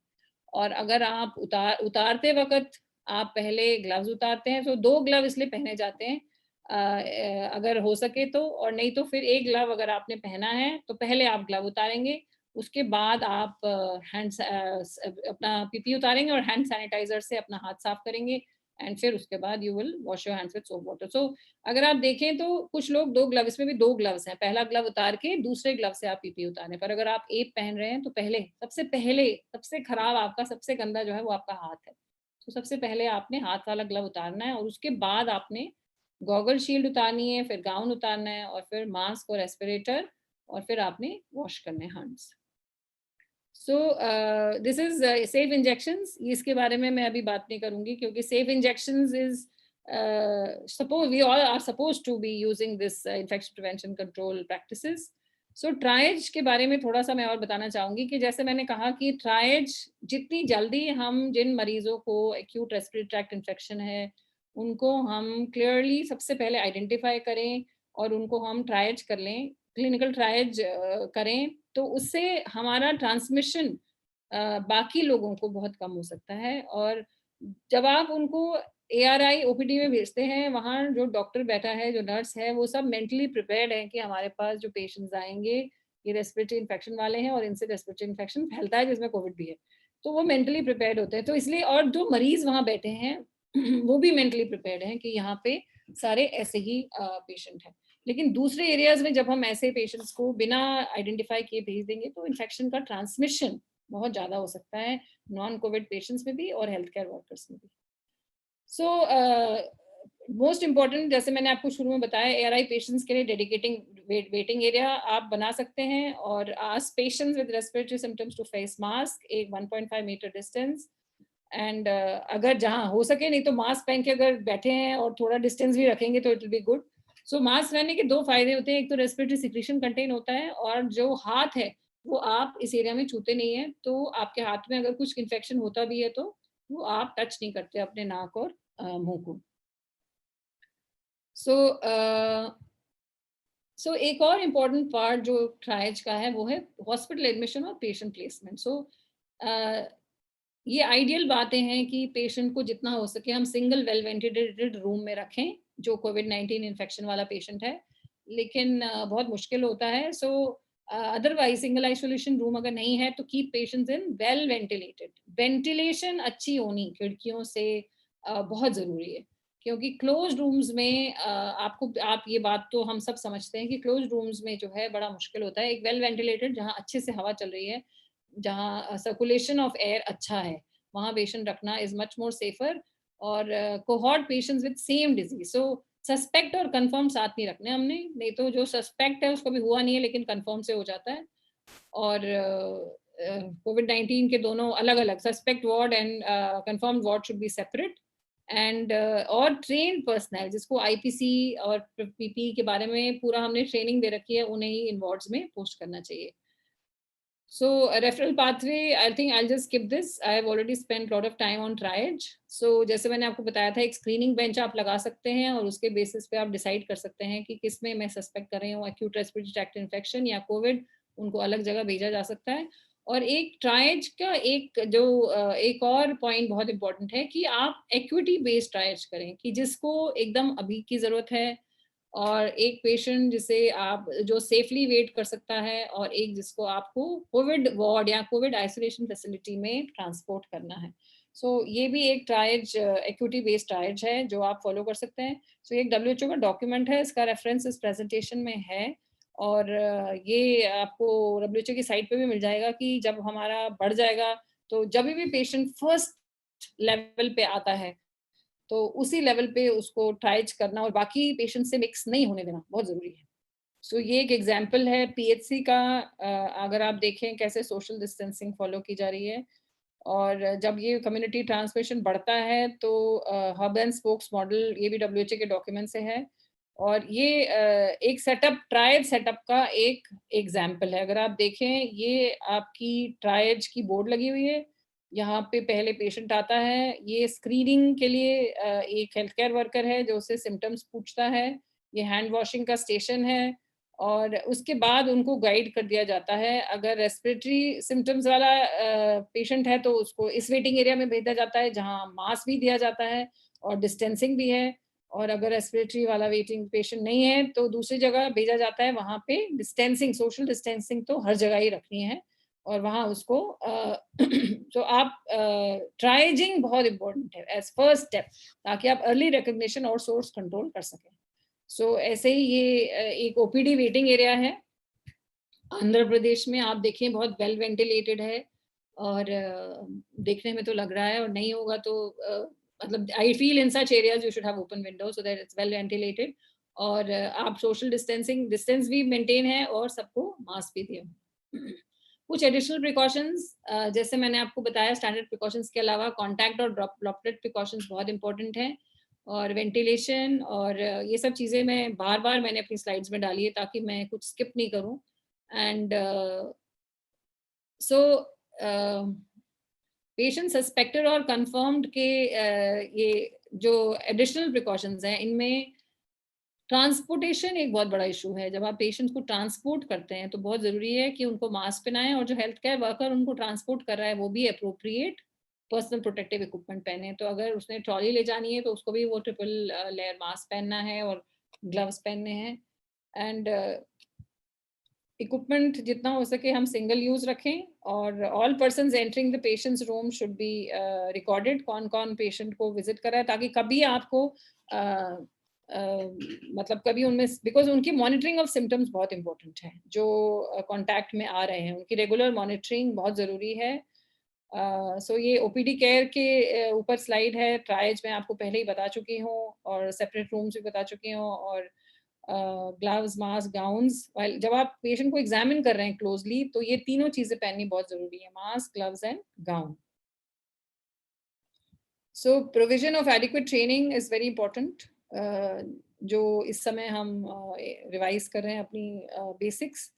S2: और अगर आप उतारते वक्त आप पहले ग्लव्स उतारते हैं, तो 2 ग्लव इसलिए पहने जाते हैं अगर हो सके तो, और नहीं तो फिर एक ग्लव अगर आपने पहना है तो पहले आप ग्लव उतारेंगे, उसके बाद आप अपना पीपी उतारेंगे और हैंड सैनिटाइजर से अपना हाथ साफ करेंगे। एंड फिर उसके बाद you will wash your hands with soap water. So अगर आप देखें तो कुछ लोग 2 ग्लव, इसमें भी 2 ग्लव्स हैं, पहला ग्लव उतार के दूसरे ग्लव से आप पीपी उतारें। पर अगर आप एक पहन रहे हैं तो पहले सबसे खराब आपका सबसे गंदा जो है वो आपका हाथ है, तो सबसे पहले आपने हाथ वाला ग्लव उतारना है और उसके बाद आपने गॉगल शील्ड उतारनी है, फिर गाउन उतारना है और फिर मास्क और रेस्पिरेटर, और फिर आपने वॉश करने hands. So this is safe injections, इसके बारे में मैं अभी बात नहीं करूंगी क्योंकि safe injections is suppose we all are suppose to be using this infection prevention control practices. So triage के बारे में थोड़ा सा मैं और बताना चाहूंगी कि जैसे मैंने कहा कि ट्रायज जितनी जल्दी हम जिन मरीजों को एक्यूट रेस्पिरेटरी ट्रैक्ट इन्फेक्शन है उनको हम क्लियरली सबसे पहले आइडेंटिफाई करें और उनको हम ट्रायज कर लें, क्लिनिकल ट्रायज करें, तो उससे हमारा ट्रांसमिशन बाकी लोगों को बहुत कम हो सकता है। और जब आप उनको ARI OPD में भेजते हैं, वहाँ जो डॉक्टर बैठा है, जो नर्स है, वो सब मेंटली प्रिपेयर्ड है कि हमारे पास जो पेशेंट्स आएंगे ये रेस्पिरेटरी इन्फेक्शन वाले हैं और इनसे रेस्पिरेटरी इन्फेक्शन फैलता है जिसमें कोविड भी है, तो वो मेंटली प्रिपेयर्ड होते हैं। तो इसलिए, और जो मरीज वहाँ बैठे हैं वो भी मेंटली प्रिपेयर्ड हैं कि यहाँ पे सारे ऐसे ही पेशेंट हैं। लेकिन दूसरे एरियाज में जब हम ऐसे पेशेंट्स को बिना आइडेंटिफाई किए भेज देंगे तो इन्फेक्शन का ट्रांसमिशन बहुत ज़्यादा हो सकता है नॉन कोविड पेशेंट्स में भी और हेल्थ केयर वर्कर्स में भी। सो मोस्ट इम्पॉर्टेंट, जैसे मैंने आपको शुरू में बताया, ARI पेशेंट्स के लिए डेडिकेटिंग वेटिंग एरिया आप बना सकते हैं और ask patients with respiratory symptoms to face mask, एक 1.5 मीटर डिस्टेंस। एंड अगर जहाँ हो सके, नहीं तो मास्क पहन के अगर बैठे हैं और थोड़ा डिस्टेंस भी रखेंगे तो it will be good. So mask पहनने के 2 फायदे होते हैं, एक तो रेस्पिरेटरी सिक्रीशन कंटेन होता है और जो हाथ है वो आप इस एरिया में छूते नहीं है, तो आपके हाथ में अगर कुछ इन्फेक्शन होता भी है तो वो आप टच नहीं करते अपने नाक और मुंह को। सो एक और इम्पॉर्टेंट पार्ट जो ट्रायज का है वो है हॉस्पिटल एडमिशन और पेशेंट प्लेसमेंट। सो ये आइडियल बातें हैं कि पेशेंट को जितना हो सके हम सिंगल वेल वेंटिलेटेड रूम में रखें जो कोविड-19 इन्फेक्शन वाला पेशेंट है, लेकिन बहुत मुश्किल होता है। सो अदरवाइज सिंगल आइसोलेशन रूम अगर नहीं है तो keep patients in well ventilated. Ventilation अच्छी होनी खिड़कियों से बहुत ज़रूरी है। क्योंकि क्लोज रूम्स में आप ये बात तो हम सब समझते हैं कि क्लोज रूम्स में जो है बड़ा मुश्किल होता है। एक वेल वेंटिलेटेड जहाँ अच्छे से हवा चल रही है, जहाँ सर्कुलेशन ऑफ एयर अच्छा है, वहाँ पेशेंट रखना इज मच मोर सेफर। और cohort patients with same disease, so suspect और कंफर्म साथ नहीं रखने हमने, नहीं तो जो सस्पेक्ट है उसको भी हुआ नहीं है लेकिन कंफर्म से हो जाता है। और कोविड-19 के दोनों अलग अलग, suspect ward and confirmed ward should be separate. And और ट्रेन पर्सनल जिसको आईपीसी और पीपी के बारे में पूरा हमने ट्रेनिंग दे रखी है, उन्हें ही इन वार्ड्स में पोस्ट करना चाहिए। So a referral pathway, I think I'll just skip this. I have already spent a lot of time on triage. So जैसे मैंने आपको बताया था, एक स्क्रीनिंग बेंच आप लगा सकते हैं और उसके बेसिस पे आप डिसाइड कर सकते हैं कि किस में मैं सस्पेक्ट कर रही हूँ एक्यूट रेस्पिरेटरी ट्रैक्ट इन्फेक्शन या कोविड, उनको अलग जगह भेजा जा सकता है। और एक ट्रायज का एक और पॉइंट बहुत इंपॉर्टेंट है कि आप एक्यूटी बेस्ड ट्रायज करें, कि जिसको एकदम अभी की ज़रूरत है, और एक पेशेंट जिसे आप जो सेफली वेट कर सकता है, और एक जिसको आपको कोविड वार्ड या कोविड आइसोलेशन फैसिलिटी में ट्रांसपोर्ट करना है। सो ये भी एक ट्रायज, एक्यूटी बेस्ड ट्रायज है जो आप फॉलो कर सकते हैं। सो एक WHO का डॉक्यूमेंट है, इसका रेफरेंस इस प्रेजेंटेशन में है, और ये आपको WHO की साइट पे भी मिल जाएगा कि जब हमारा बढ़ जाएगा, तो जब भी पेशेंट फर्स्ट लेवल पे आता है तो उसी लेवल पे उसको ट्राइज करना और बाकी पेशेंट से मिक्स नहीं होने देना बहुत ज़रूरी है। सो ये एक एग्जांपल है पीएचसी का। अगर आप देखें कैसे सोशल डिस्टेंसिंग फॉलो की जा रही है, और जब ये कम्युनिटी ट्रांसमिशन बढ़ता है तो हब एंड स्पोक्स मॉडल, ये भी WHO के डॉक्यूमेंट से है, और ये एक सेटअप, ट्रायज सेटअप का एक एग्जाम्पल है। अगर आप देखें, ये आपकी ट्रायज की बोर्ड लगी हुई है, यहाँ पे पहले पेशेंट आता है, ये स्क्रीनिंग के लिए एक हेल्थ केयर वर्कर है जो उससे सिम्टम्स पूछता है, ये हैंड वॉशिंग का स्टेशन है, और उसके बाद उनको गाइड कर दिया जाता है। अगर रेस्पिरेटरी सिम्टम्स वाला पेशेंट है तो उसको इस वेटिंग एरिया में भेजा जाता है जहाँ मास्क भी दिया जाता है और डिस्टेंसिंग भी है, और अगर रेस्पिरेटरी वाला वेटिंग पेशेंट नहीं है तो दूसरी जगह भेजा जाता है, वहाँ पे डिस्टेंसिंग, सोशल डिस्टेंसिंग तो हर जगह ही रखनी है, और वहाँ उसको तो आप ट्राइजिंग बहुत इंपॉर्टेंट है एज फर्स्ट स्टेप, ताकि आप अर्ली रिकग्निशन और सोर्स कंट्रोल कर सकें। सो ऐसे ही ये एक ओपीडी वेटिंग एरिया है आंध्र प्रदेश में, आप देखें बहुत वेल वेंटिलेटेड है, और देखने में तो लग रहा है, और नहीं होगा तो मतलब I feel in such areas you should have open window so that it's well ventilated, और आप सोशल डिस्टेंस भी मेंटेन है, और सबको मास्क भी दिए। कुछ एडिशनल प्रिकॉशंस, जैसे मैंने आपको बताया, स्टैंडर्ड प्रिकॉशंस के अलावा कॉन्टैक्ट और ड्रॉपलेट प्रिकॉशंस बहुत इंपॉर्टेंट हैं, और वेंटिलेशन, और ये सब चीज़ें मैं बार बार मैंने अपनी स्लाइड्स में डाली है ताकि मैं कुछ स्किप नहीं करूं। एंड सो पेशेंट सस्पेक्टेड और कंफर्म्ड के ये जो एडिशनल प्रिकॉशंस हैं, इनमें ट्रांसपोर्टेशन एक बहुत बड़ा इशू है। जब आप पेशेंट को ट्रांसपोर्ट करते हैं तो बहुत ज़रूरी है कि उनको मास्क पहनाएं, और जो हेल्थ केयर वर्कर उनको ट्रांसपोर्ट कर रहा है वो भी अप्रोप्रिएट पर्सनल प्रोटेक्टिव इक्विपमेंट पहने। तो अगर उसने ट्रॉली ले जानी है तो उसको भी वो ट्रिपल लेयर मास्क पहनना है और ग्लव्स पहनने हैं। एंड इक्विपमेंट जितना हो सके हम सिंगल यूज रखें, और all persons entering the patients room should be recorded, कौन कौन पेशेंट को विजिट कर रहा है, ताकि कभी आपको मतलब कभी उनमें, बिकॉज उनकी मॉनिटरिंग ऑफ सिम्टम्स बहुत इंपॉर्टेंट है, जो कांटेक्ट में आ रहे हैं उनकी रेगुलर मॉनिटरिंग बहुत ज़रूरी है। सो ये ओपीडी केयर के ऊपर स्लाइड है, ट्रायज मैं आपको पहले ही बता चुकी हूँ, और सेपरेट रूम्स भी बता चुकी हूँ, और ग्लव्स, मास्क, गाउन्स। जब आप पेशेंट को एग्जामिन कर रहे हैं क्लोजली तो ये तीनों चीजें पहननी बहुत जरूरी है, mask, gloves and gown. So provision of adequate training is very important, जो इस समय हम रिवाइज कर रहे हैं अपनी बेसिक्स,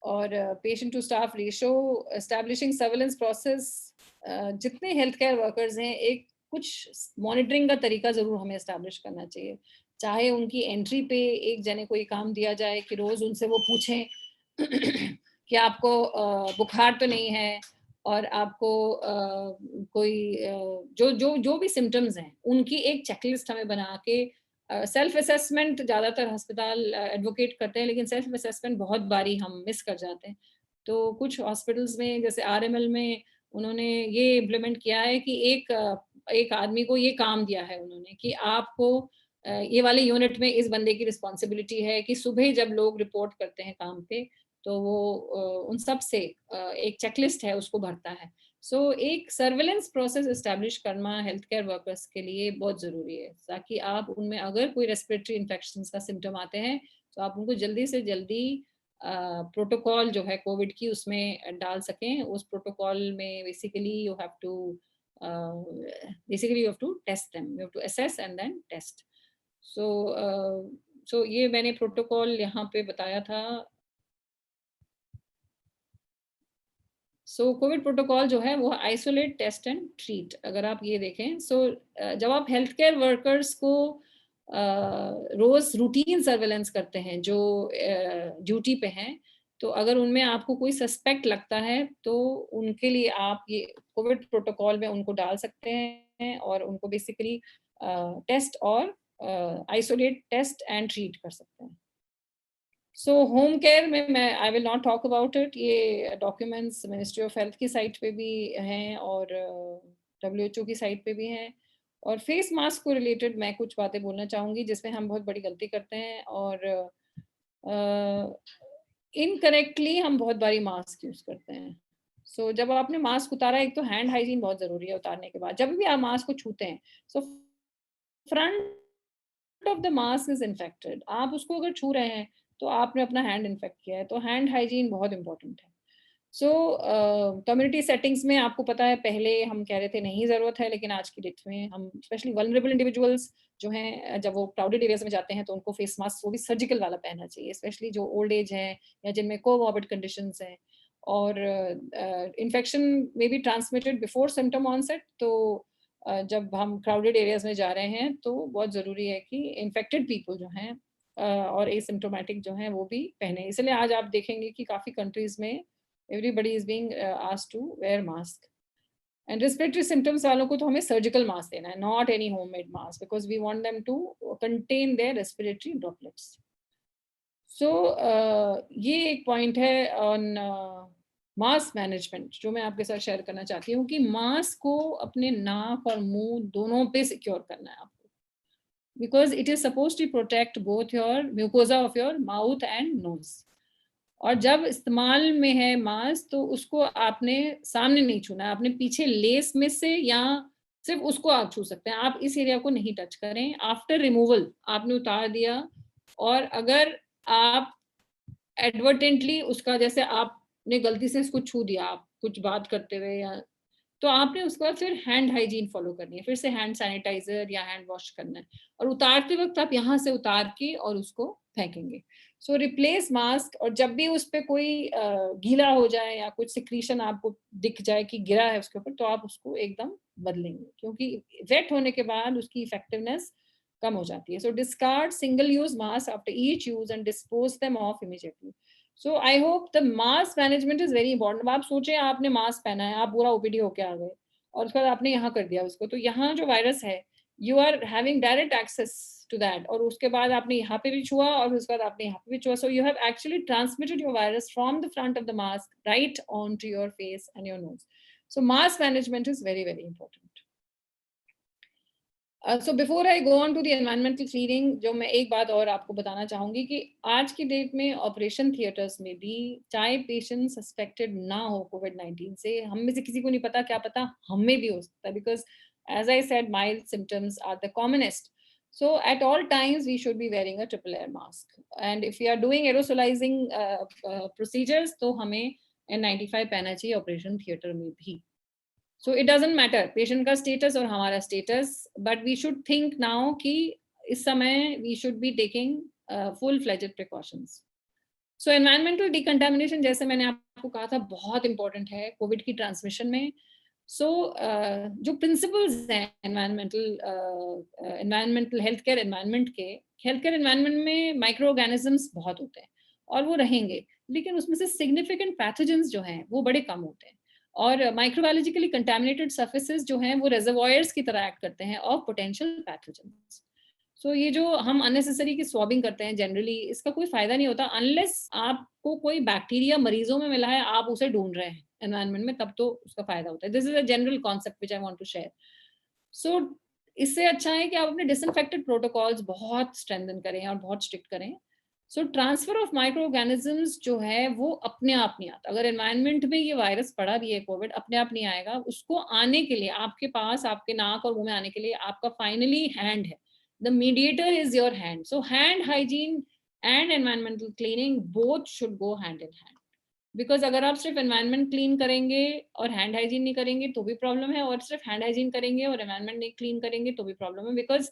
S2: और patient to staff ratio, establishing surveillance process. जितने हेल्थ केयर वर्कर्स हैं, एक कुछ मॉनिटरिंग का तरीका ज़रूर हमें एस्टैब्लिश करना चाहिए, चाहे उनकी एंट्री पे एक जने कोई काम दिया जाए कि रोज़ उनसे वो पूछें कि आपको बुखार तो नहीं है, और आपको कोई जो जो जो भी सिम्टम्स हैं उनकी एक चेकलिस्ट हमें बना के, सेल्फ असेसमेंट ज़्यादातर अस्पताल एडवोकेट करते हैं, लेकिन सेल्फ असेसमेंट बहुत बारी हम मिस कर जाते हैं। तो कुछ हॉस्पिटल्स में जैसे RML में उन्होंने ये इम्प्लीमेंट किया है कि एक एक आदमी को ये काम दिया है उन्होंने कि आपको ये वाले यूनिट में इस बंदे की रिस्पॉन्सिबिलिटी है कि सुबह जब लोग रिपोर्ट करते हैं काम पे तो वो उन सब से एक चेकलिस्ट है उसको भरता है। सो एक सर्वेलेंस प्रोसेस एस्टेब्लिश करना हेल्थ केयर वर्कर्स के लिए बहुत ज़रूरी है, ताकि आप उनमें अगर कोई रेस्पिरेटरी इन्फेक्शन का सिम्टम आते हैं तो आप उनको जल्दी से जल्दी प्रोटोकॉल जो है कोविड की उसमें डाल सकें। उस प्रोटोकॉल में basically you have to test them, you have to assess and then test. So ये मैंने प्रोटोकॉल यहाँ पे बताया था। सो कोविड प्रोटोकॉल जो है वो आइसोलेट, टेस्ट एंड ट्रीट। अगर आप ये देखें, जब आप हेल्थ केयर वर्कर्स को रोज रूटीन सर्वेलेंस करते हैं जो ड्यूटी पे हैं, तो अगर उनमें आपको कोई सस्पेक्ट लगता है तो उनके लिए आप ये कोविड प्रोटोकॉल में उनको डाल सकते हैं और उनको बेसिकली टेस्ट और आइसोलेट, टेस्ट एंड ट्रीट कर सकते हैं। सो होम केयर में मैं I will not talk about it, ये डॉक्यूमेंट्स मिनिस्ट्री ऑफ हेल्थ की साइट पे भी हैं और WHO की साइट पे भी हैं। और फेस मास्क को रिलेटेड मैं कुछ बातें बोलना चाहूँगी जिसमें हम बहुत बड़ी गलती करते हैं और इनकरेक्टली हम बहुत बारी मास्क यूज़ करते हैं। सो जब आपने मास्क उतारा, एक तो हैंड हाइजीन बहुत ज़रूरी है उतारने के बाद, जब भी आप मास्क को छूते हैं so front of the mask is infected, आप उसको अगर छू रहे हैं तो आपने अपना हैंड इन्फेक्ट किया है, तो हैंड हाइजीन बहुत इंपॉर्टेंट है। सो कम्युनिटी सेटिंग्स में आपको पता है पहले हम कह रहे थे नहीं ज़रूरत है, लेकिन आज की डेट में हम स्पेशली वल्नरेबल इंडिविजुअल्स जो हैं जब वो क्राउडेड एरियाज में जाते हैं तो उनको फेस मास्क वो भी सर्जिकल वाला पहनना चाहिए, स्पेशली जो ओल्ड एज है या जिनमें कोमॉर्बिड कंडीशंस हैं और इन्फेक्शन में be transmitted before symptom onset. तो जब हम क्राउडेड एरियाज में जा रहे हैं तो बहुत ज़रूरी है कि इन्फेक्टेड पीपल जो हैं और एसिम्प्टोमेटिक जो हैं वो भी पहने। इसलिए आज आप देखेंगे कि काफ़ी कंट्रीज़ में everybody is being asked to wear mask, and respiratory symptoms वालों को तो हमें surgical mask देना है, not any homemade mask, because we want them to contain their respiratory droplets. So ये एक point है on mask management जो मैं आपके साथ शेयर करना चाहती हूँ कि मास्क को अपने नाक और मुंह दोनों पे सिक्योर करना है आपको, because it is supposed to protect both your mucosa of your mouth and nose. और जब इस्तेमाल में है मास्क तो उसको आपने सामने नहीं छूना है, आपने पीछे लेस में से या सिर्फ उसको आप छू सकते हैं, आप इस एरिया को नहीं टच करें। आफ्टर रिमूवल आपने उतार दिया और अगर आप एडवर्टेंटली उसका, जैसे आपने गलती से इसको छू दिया आप कुछ बात करते हुए या, तो आपने उसके बाद फिर हैंड हाइजीन फॉलो करनी है, फिर से हैंड सैनिटाइजर या हैंड वॉश करना है और उतारते वक्त आप यहाँ से उतार के और उसको फेंकेंगे। सो रिप्लेस मास्क, और जब भी उस पर कोई गीला हो जाए या कुछ सिक्रीशन आपको दिख जाए कि गिरा है उसके ऊपर, तो आप उसको एकदम बदलेंगे, क्योंकि वेट होने के बाद उसकी इफेक्टिवनेस कम हो जाती है। So discard single use mask after each use and dispose them off immediately. So I hope the mask management is very important. आप सोचें आपने मास्क पहना है, आप पूरा ओपीडी होके आ गए और उसके बाद आपने यहाँ कर दिया उसको, तो यहाँ जो वायरस है you are having direct access to that, और उसके बाद आपने यहाँ पे भी छुआ और उसके बाद आपने यहाँ पे भी छुआ, so you have actually transmitted your virus from the front of the mask right on to your face and your nose. So mask management is very very important. So before I go on to the environmental cleaning, जो मैं एक बात और आपको बताना चाहूंगी कि आज की डेट में ऑपरेशन थिएटर्स में भी चाहे पेशेंट सस्पेक्टेड ना हो कोविड-19 से, हम में से किसी को नहीं पता, क्या पता हमें भी हो सकता है, because as I said mild symptoms are the commonest. So at all times we should be wearing a triple layer mask, and if we are doing aerosolizing procedures तो हमें N95 पहनना चाहिए ऑपरेशन थिएटर में भी। So it doesn't matter patient का status और हमारा status, but we should think now कि इस समय we should be taking full fledged precautions. So environmental decontamination, जैसे मैंने आपको कहा था, बहुत इंपॉर्टेंट है कोविड की ट्रांसमिशन में। सो जो प्रिंसिपल्स हैं एनवायरमेंटल हेल्थ केयर एनवायरमेंट के, हेल्थ केयर एनवायरमेंट में माइक्रो ऑर्गेनिजम्स बहुत होते हैं और वो रहेंगे, लेकिन उसमें से सिग्निफिकेंट पैथोजेंस जो हैं वो बड़े कम होते हैं, और माइक्रोबायोलॉजिकली कंटामिनेटेड सर्फेसेस जो हैं वो रिजर्वॉयर्स की तरह एक्ट करते हैं ऑफ पोटेंशियल पैथोजेंस। सो ये जो हम अननेसेसरी की स्वॉबिंग करते हैं जनरली, इसका कोई फायदा नहीं होता अनलेस आपको कोई बैक्टीरिया मरीजों में मिला है, आप उसे ढूंढ रहे हैं एनवायरनमेंट में, तब तो उसका फायदा होता है। This is a general concept which I want to share. So इससे अच्छा है कि आप अपने डिसइंफेक्टेड प्रोटोकॉल्स बहुत स्ट्रेंथन करें और बहुत स्ट्रिक्ट करें. सो ट्रांसफर ऑफ माइक्रो ऑर्गेनिजम्स जो है वो अपने आप नहीं आता. अगर एनवायरनमेंट में ये वायरस पड़ा भी है, कोविड अपने आप नहीं आएगा. उसको आने के लिए आपके पास, आपके नाक और मुंह में आने के लिए आपका फाइनली हैंड है. The mediator is your hand. So hand hygiene and environmental cleaning both should go hand in hand. Because अगर आप सिर्फ एनवायरनमेंट क्लीन करेंगे और हैंड हाइजीन नहीं करेंगे तो भी प्रॉब्लम है, और सिर्फ हैंड हाइजीन करेंगे और एनवायरनमेंट नहीं क्लीन करेंगे तो भी प्रॉब्लम है. बिकॉज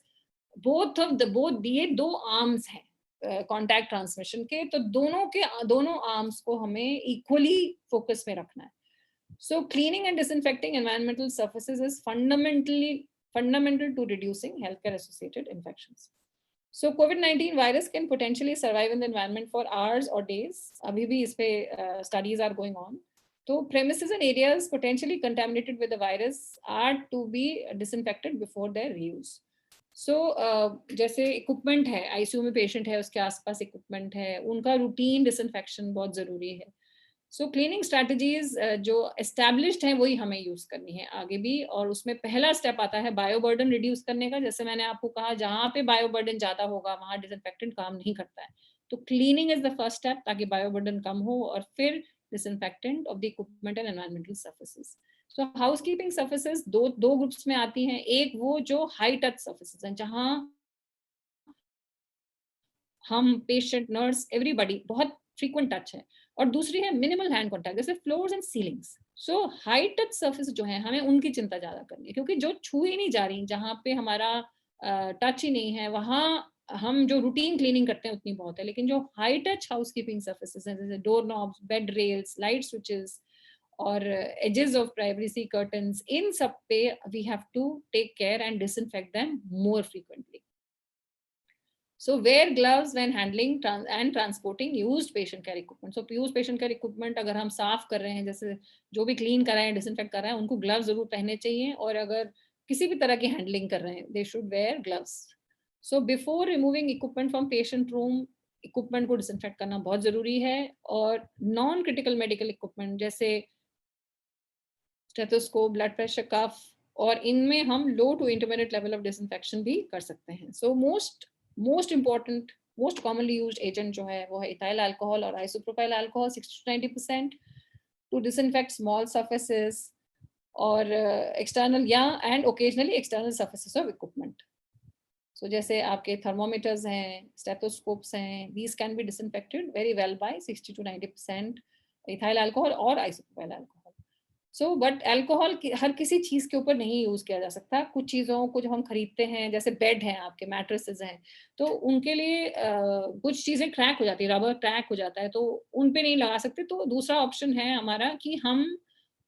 S2: बोथ ये दो आर्म्स हैं कॉन्टैक्ट ट्रांसमिशन के. तो दोनों आर्म्स को हमें इक्वली फोकस में रखना है. So cleaning and disinfecting environmental surfaces is fundamental to reducing healthcare associated infections. So COVID-19 virus can potentially survive in the environment for hours or days. अभी भी इस पे studies are going on. तो premises and areas potentially contaminated with the virus are to be disinfected before their reuse. So जैसे equipment है, ICU में patient है, उसके आसपास equipment है, उनका routine disinfection बहुत जरूरी है. सो क्लीनिंग स्ट्रैटेजीज जो एस्टैब्लिश्ड हैं वही हमें यूज करनी है आगे भी. और उसमें पहला स्टेप आता है बायो बर्डन रिड्यूस करने का. जैसे मैंने आपको कहा, जहाँ पे बायो बर्डन ज्यादा होगा वहां डिसइंफेक्टेंट काम नहीं करता है. तो cleaning is the first step ताकि बायो बर्डन कम हो, और फिर disinfectant of the equipment and environmental surfaces. So housekeeping surfaces दो ग्रुप्स में आती हैं. एक वो जो हाई टच सर्फेसेज हैं, जहाँ हम पेशेंट, नर्स, एवरीबॉडी बहुत फ्रीक्वेंट टच है. और दूसरी है मिनिमल हैंड कॉन्टैक्ट, जैसे floors and ceilings. So high touch surface जो है हमें उनकी चिंता ज्यादा करनी है, क्योंकि जो छू ही नहीं जा रही, जहाँ पे हमारा टच ही नहीं है, वहाँ हम जो रूटीन क्लीनिंग करते हैं उतनी बहुत है. लेकिन जो high touch house keeping surfaces हैं, जैसे door knobs, bed rails, light switches और एजेस ऑफ प्राइवेसी कर्टन्स, इन सब पे we have to take care and disinfect them more frequently. So wear gloves when handling and transporting used patient care equipment. So used patient care equipment अगर हम साफ कर रहे हैं, जैसे जो भी क्लीन कर रहे हैं, डिसइंफेक्ट कर रहे हैं, उनको ग्लव्स जरूर पहनने चाहिए. और अगर किसी भी तरह की हैंडलिंग कर रहे हैं, they should wear gloves. So before removing equipment from patient room, equipment को डिसइंफेक्ट करना बहुत जरूरी है. और नॉन क्रिटिकल मेडिकल इक्विपमेंट जैसे स्टेथोस्कोप, ब्लड प्रेशर कफ, और इनमें हम low to intermediate level of disinfection भी कर सकते हैं. So most important, most commonly used agent जो है वो है ethyl alcohol और isopropyl alcohol 60 to 90% to disinfect small surfaces और external and occasionally external surfaces of equipment. So जैसे आपके thermometers हैं, stethoscopes हैं, these can be disinfected very well by 60 to 90% ethyl alcohol और isopropyl alcohol. So but alcohol हर किसी चीज के ऊपर नहीं यूज किया जा सकता. कुछ चीजों को जो हम खरीदते हैं, जैसे बेड हैं, आपके मैट्रेसेस हैं, तो उनके लिए कुछ चीजें क्रैक हो जाती है, रबर क्रैक हो जाता है, तो उन पे नहीं लगा सकते. तो दूसरा ऑप्शन है हमारा कि हम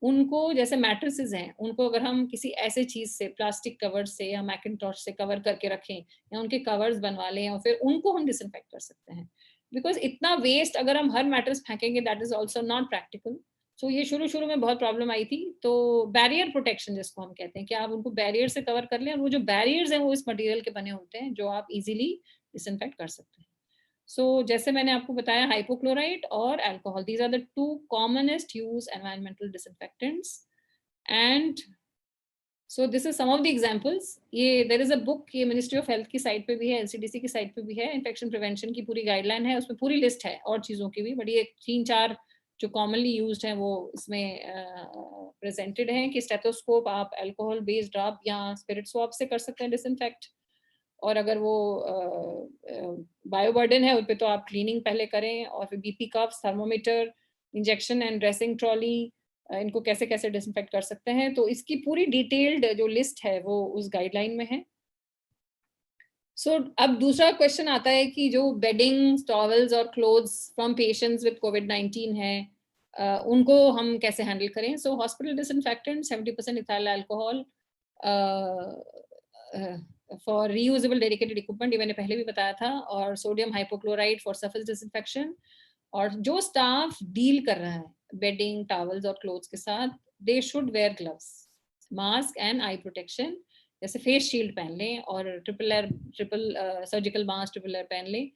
S2: उनको, जैसे मैट्रेसेस हैं, उनको अगर हम किसी ऐसे चीज से, प्लास्टिक कवर से या मैकिनटॉश से कवर करके रखें, या उनके कवर्स बनवा लें, और फिर उनको हम डिसइंफेक्ट कर सकते हैं. बिकॉज इतना वेस्ट अगर हम हर मैट्रेस फेंकेंगे, that is also not practical. So ये शुरू में बहुत प्रॉब्लम आई थी. तो बैरियर प्रोटेक्शन जिसको हम कहते हैं, कि आप उनको बैरियर से कवर कर लें, और वो जो बैरियर्स हैं वो इस मटेरियल के बने होते हैं जो आप इजीली डिसइंफेक्ट कर सकते हैं. सो जैसे मैंने आपको बताया, हाइपोक्लोराइट और alcohol, these are the two commonest use environmental disinfectants. And so this is some of the examples. ये देयर इज अ बुक, ये मिनिस्ट्री ऑफ हेल्थ की साइट पे भी है, एनसीडीसी की साइट पे भी है. इन्फेक्शन प्रिवेंशन की पूरी गाइडलाइन है, उसमें पूरी लिस्ट है और चीजों की भी, बट ये 3-4 जो कॉमनली यूज्ड हैं वो इसमें प्रेजेंटेड हैं. कि स्टेथोस्कोप आप अल्कोहल बेस्ड ड्रॉप या स्पिरिट स्वैप से कर सकते हैं डिसइंफेक्ट. और अगर वो बायोबर्डन है उस पे, तो आप क्लीनिंग पहले करें, और फिर BP coughs, thermometer, injection and dressing trolley, इनको कैसे कैसे डिसइंफेक्ट कर सकते हैं. तो इसकी पूरी डिटेल्ड जो लिस्ट है वो उस गाइडलाइन में है. सो अब दूसरा क्वेश्चन आता है कि जो बेडिंग, टॉवल्स और क्लोथ्स फ्रॉम पेशेंट्स विद कोविड-19 है, उनको हम कैसे हैंडल करें. So hospital disinfectant 70% ethyl alcohol for reusable dedicated equipment, ये मैंने पहले भी बताया था, और sodium hypochlorite for surface disinfection. और जो स्टाफ डील कर रहा है बेडिंग, टॉवल्स और क्लोथ्स के साथ, they should wear gloves, mask and eye protection, जैसे फेस शील्ड पहन लें, और triple surgical mask, triple air पहन लें.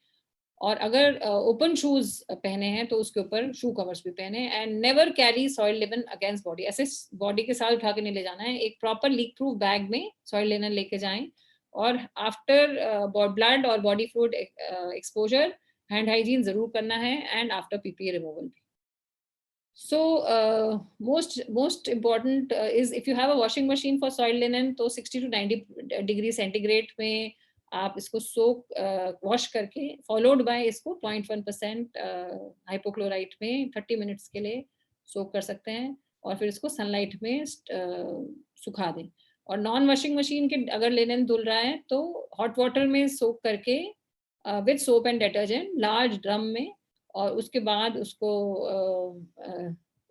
S2: और अगर ओपन शूज पहने हैं तो उसके ऊपर शू कवर्स भी पहने, and never carry soil linen against body, ऐसे बॉडी के साथ उठा के नहीं ले जाना है, एक प्रॉपर लीक प्रूफ बैग में सॉइल लिनन लेके जाएं, और आफ्टर ब्लड और body fluid exposure hand hygiene जरूर करना है, एंड आफ्टर पीपीई रिमूवल भी. So most important is if you have a washing machine for soil linen, तो 60 to 90 डिग्री सेंटीग्रेड में आप इसको सोक वॉश करके फॉलोड बाय इसको 0.1% हाइपोक्लोराइट में 30 मिनट्स के लिए सोक कर सकते हैं, और फिर इसको सनलाइट में सुखा दें. और नॉन वॉशिंग मशीन के अगर लिनन धुल रहा है तो हॉट वाटर में सोक करके with soap and detergent large drum में, और उसके बाद उसको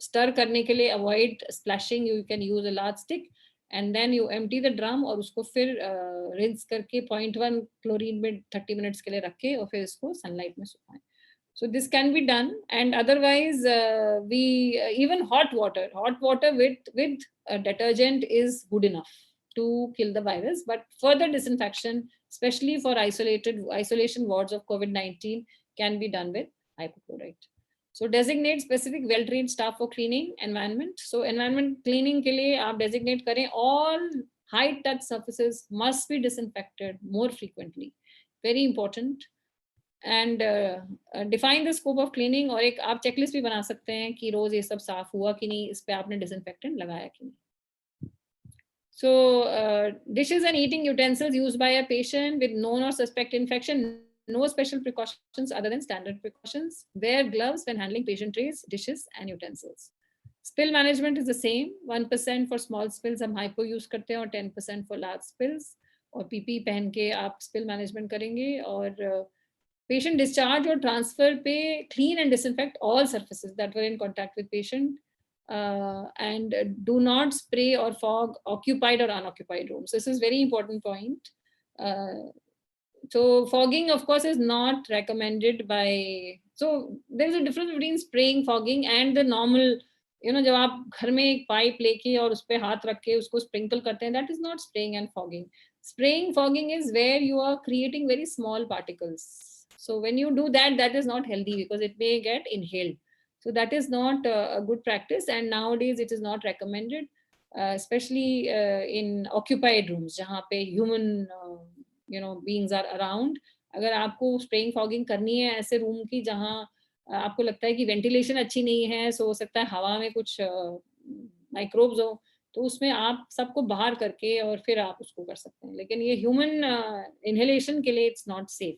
S2: स्टर करने के लिए avoid splashing, you can use a large stick, and then you empty the drum, और उसको फिर रिंस करके 0.1 क्लोरीन में 30 मिनट्स के लिए रखे, और फिर इसको सनलाइट में सुखाएं. So this can be done, and otherwise we even hot water with detergent is good enough to kill the virus, but further disinfection, especially for isolation wards of COVID-19, can be done with hypochlorite. So designate specific well-trained staff for cleaning environment. So environment cleaning के लिए आप designate करें, all high touch surfaces must be disinfected more frequently. Very important. And define the scope of cleaning, और एक आप checklist भी बना सकते हैं कि रोज ये सब साफ हुआ कि नहीं, इस पे आपने डिसइंफेक्टेंट लगाया कि नहीं. So dishes and eating utensils used by a patient with known or suspect infection, no special precautions other than standard precautions. Wear gloves when handling patient trays, dishes and utensils. Spill management is the same, 1% for small spills हम hypo use करते हैं, और 10% for large spills, और PPE पहन के आप spill management करेंगे. और patient discharge or transfer पे clean and disinfect all surfaces that were in contact with patient, and do not spray or fog occupied or unoccupied rooms. This is very important point. So fogging of course is not recommended by, so there is a difference between spraying, fogging and the normal, जब आप घर में एक pipe लेके और उस पे हाथ रख के उसको स्प्रिंकल करते हैं, that is not spraying and fogging. Spraying, fogging is where you are creating very small particles. So when you do that, that is not healthy because it may get inhaled. So that is not a good practice, and nowadays it is not recommended, especially in occupied rooms जहाँ पे human beings are around. अगर आपको spraying fogging करनी है ऐसे room की जहाँ आपको लगता है कि वेंटिलेशन अच्छी नहीं है, सो हो सकता है हवा में कुछ माइक्रोब्स हो, तो उसमें आप सबको बाहर करके और फिर आप उसको कर सकते हैं, लेकिन ये ह्यूमन इनहेलेशन के लिए it's not safe.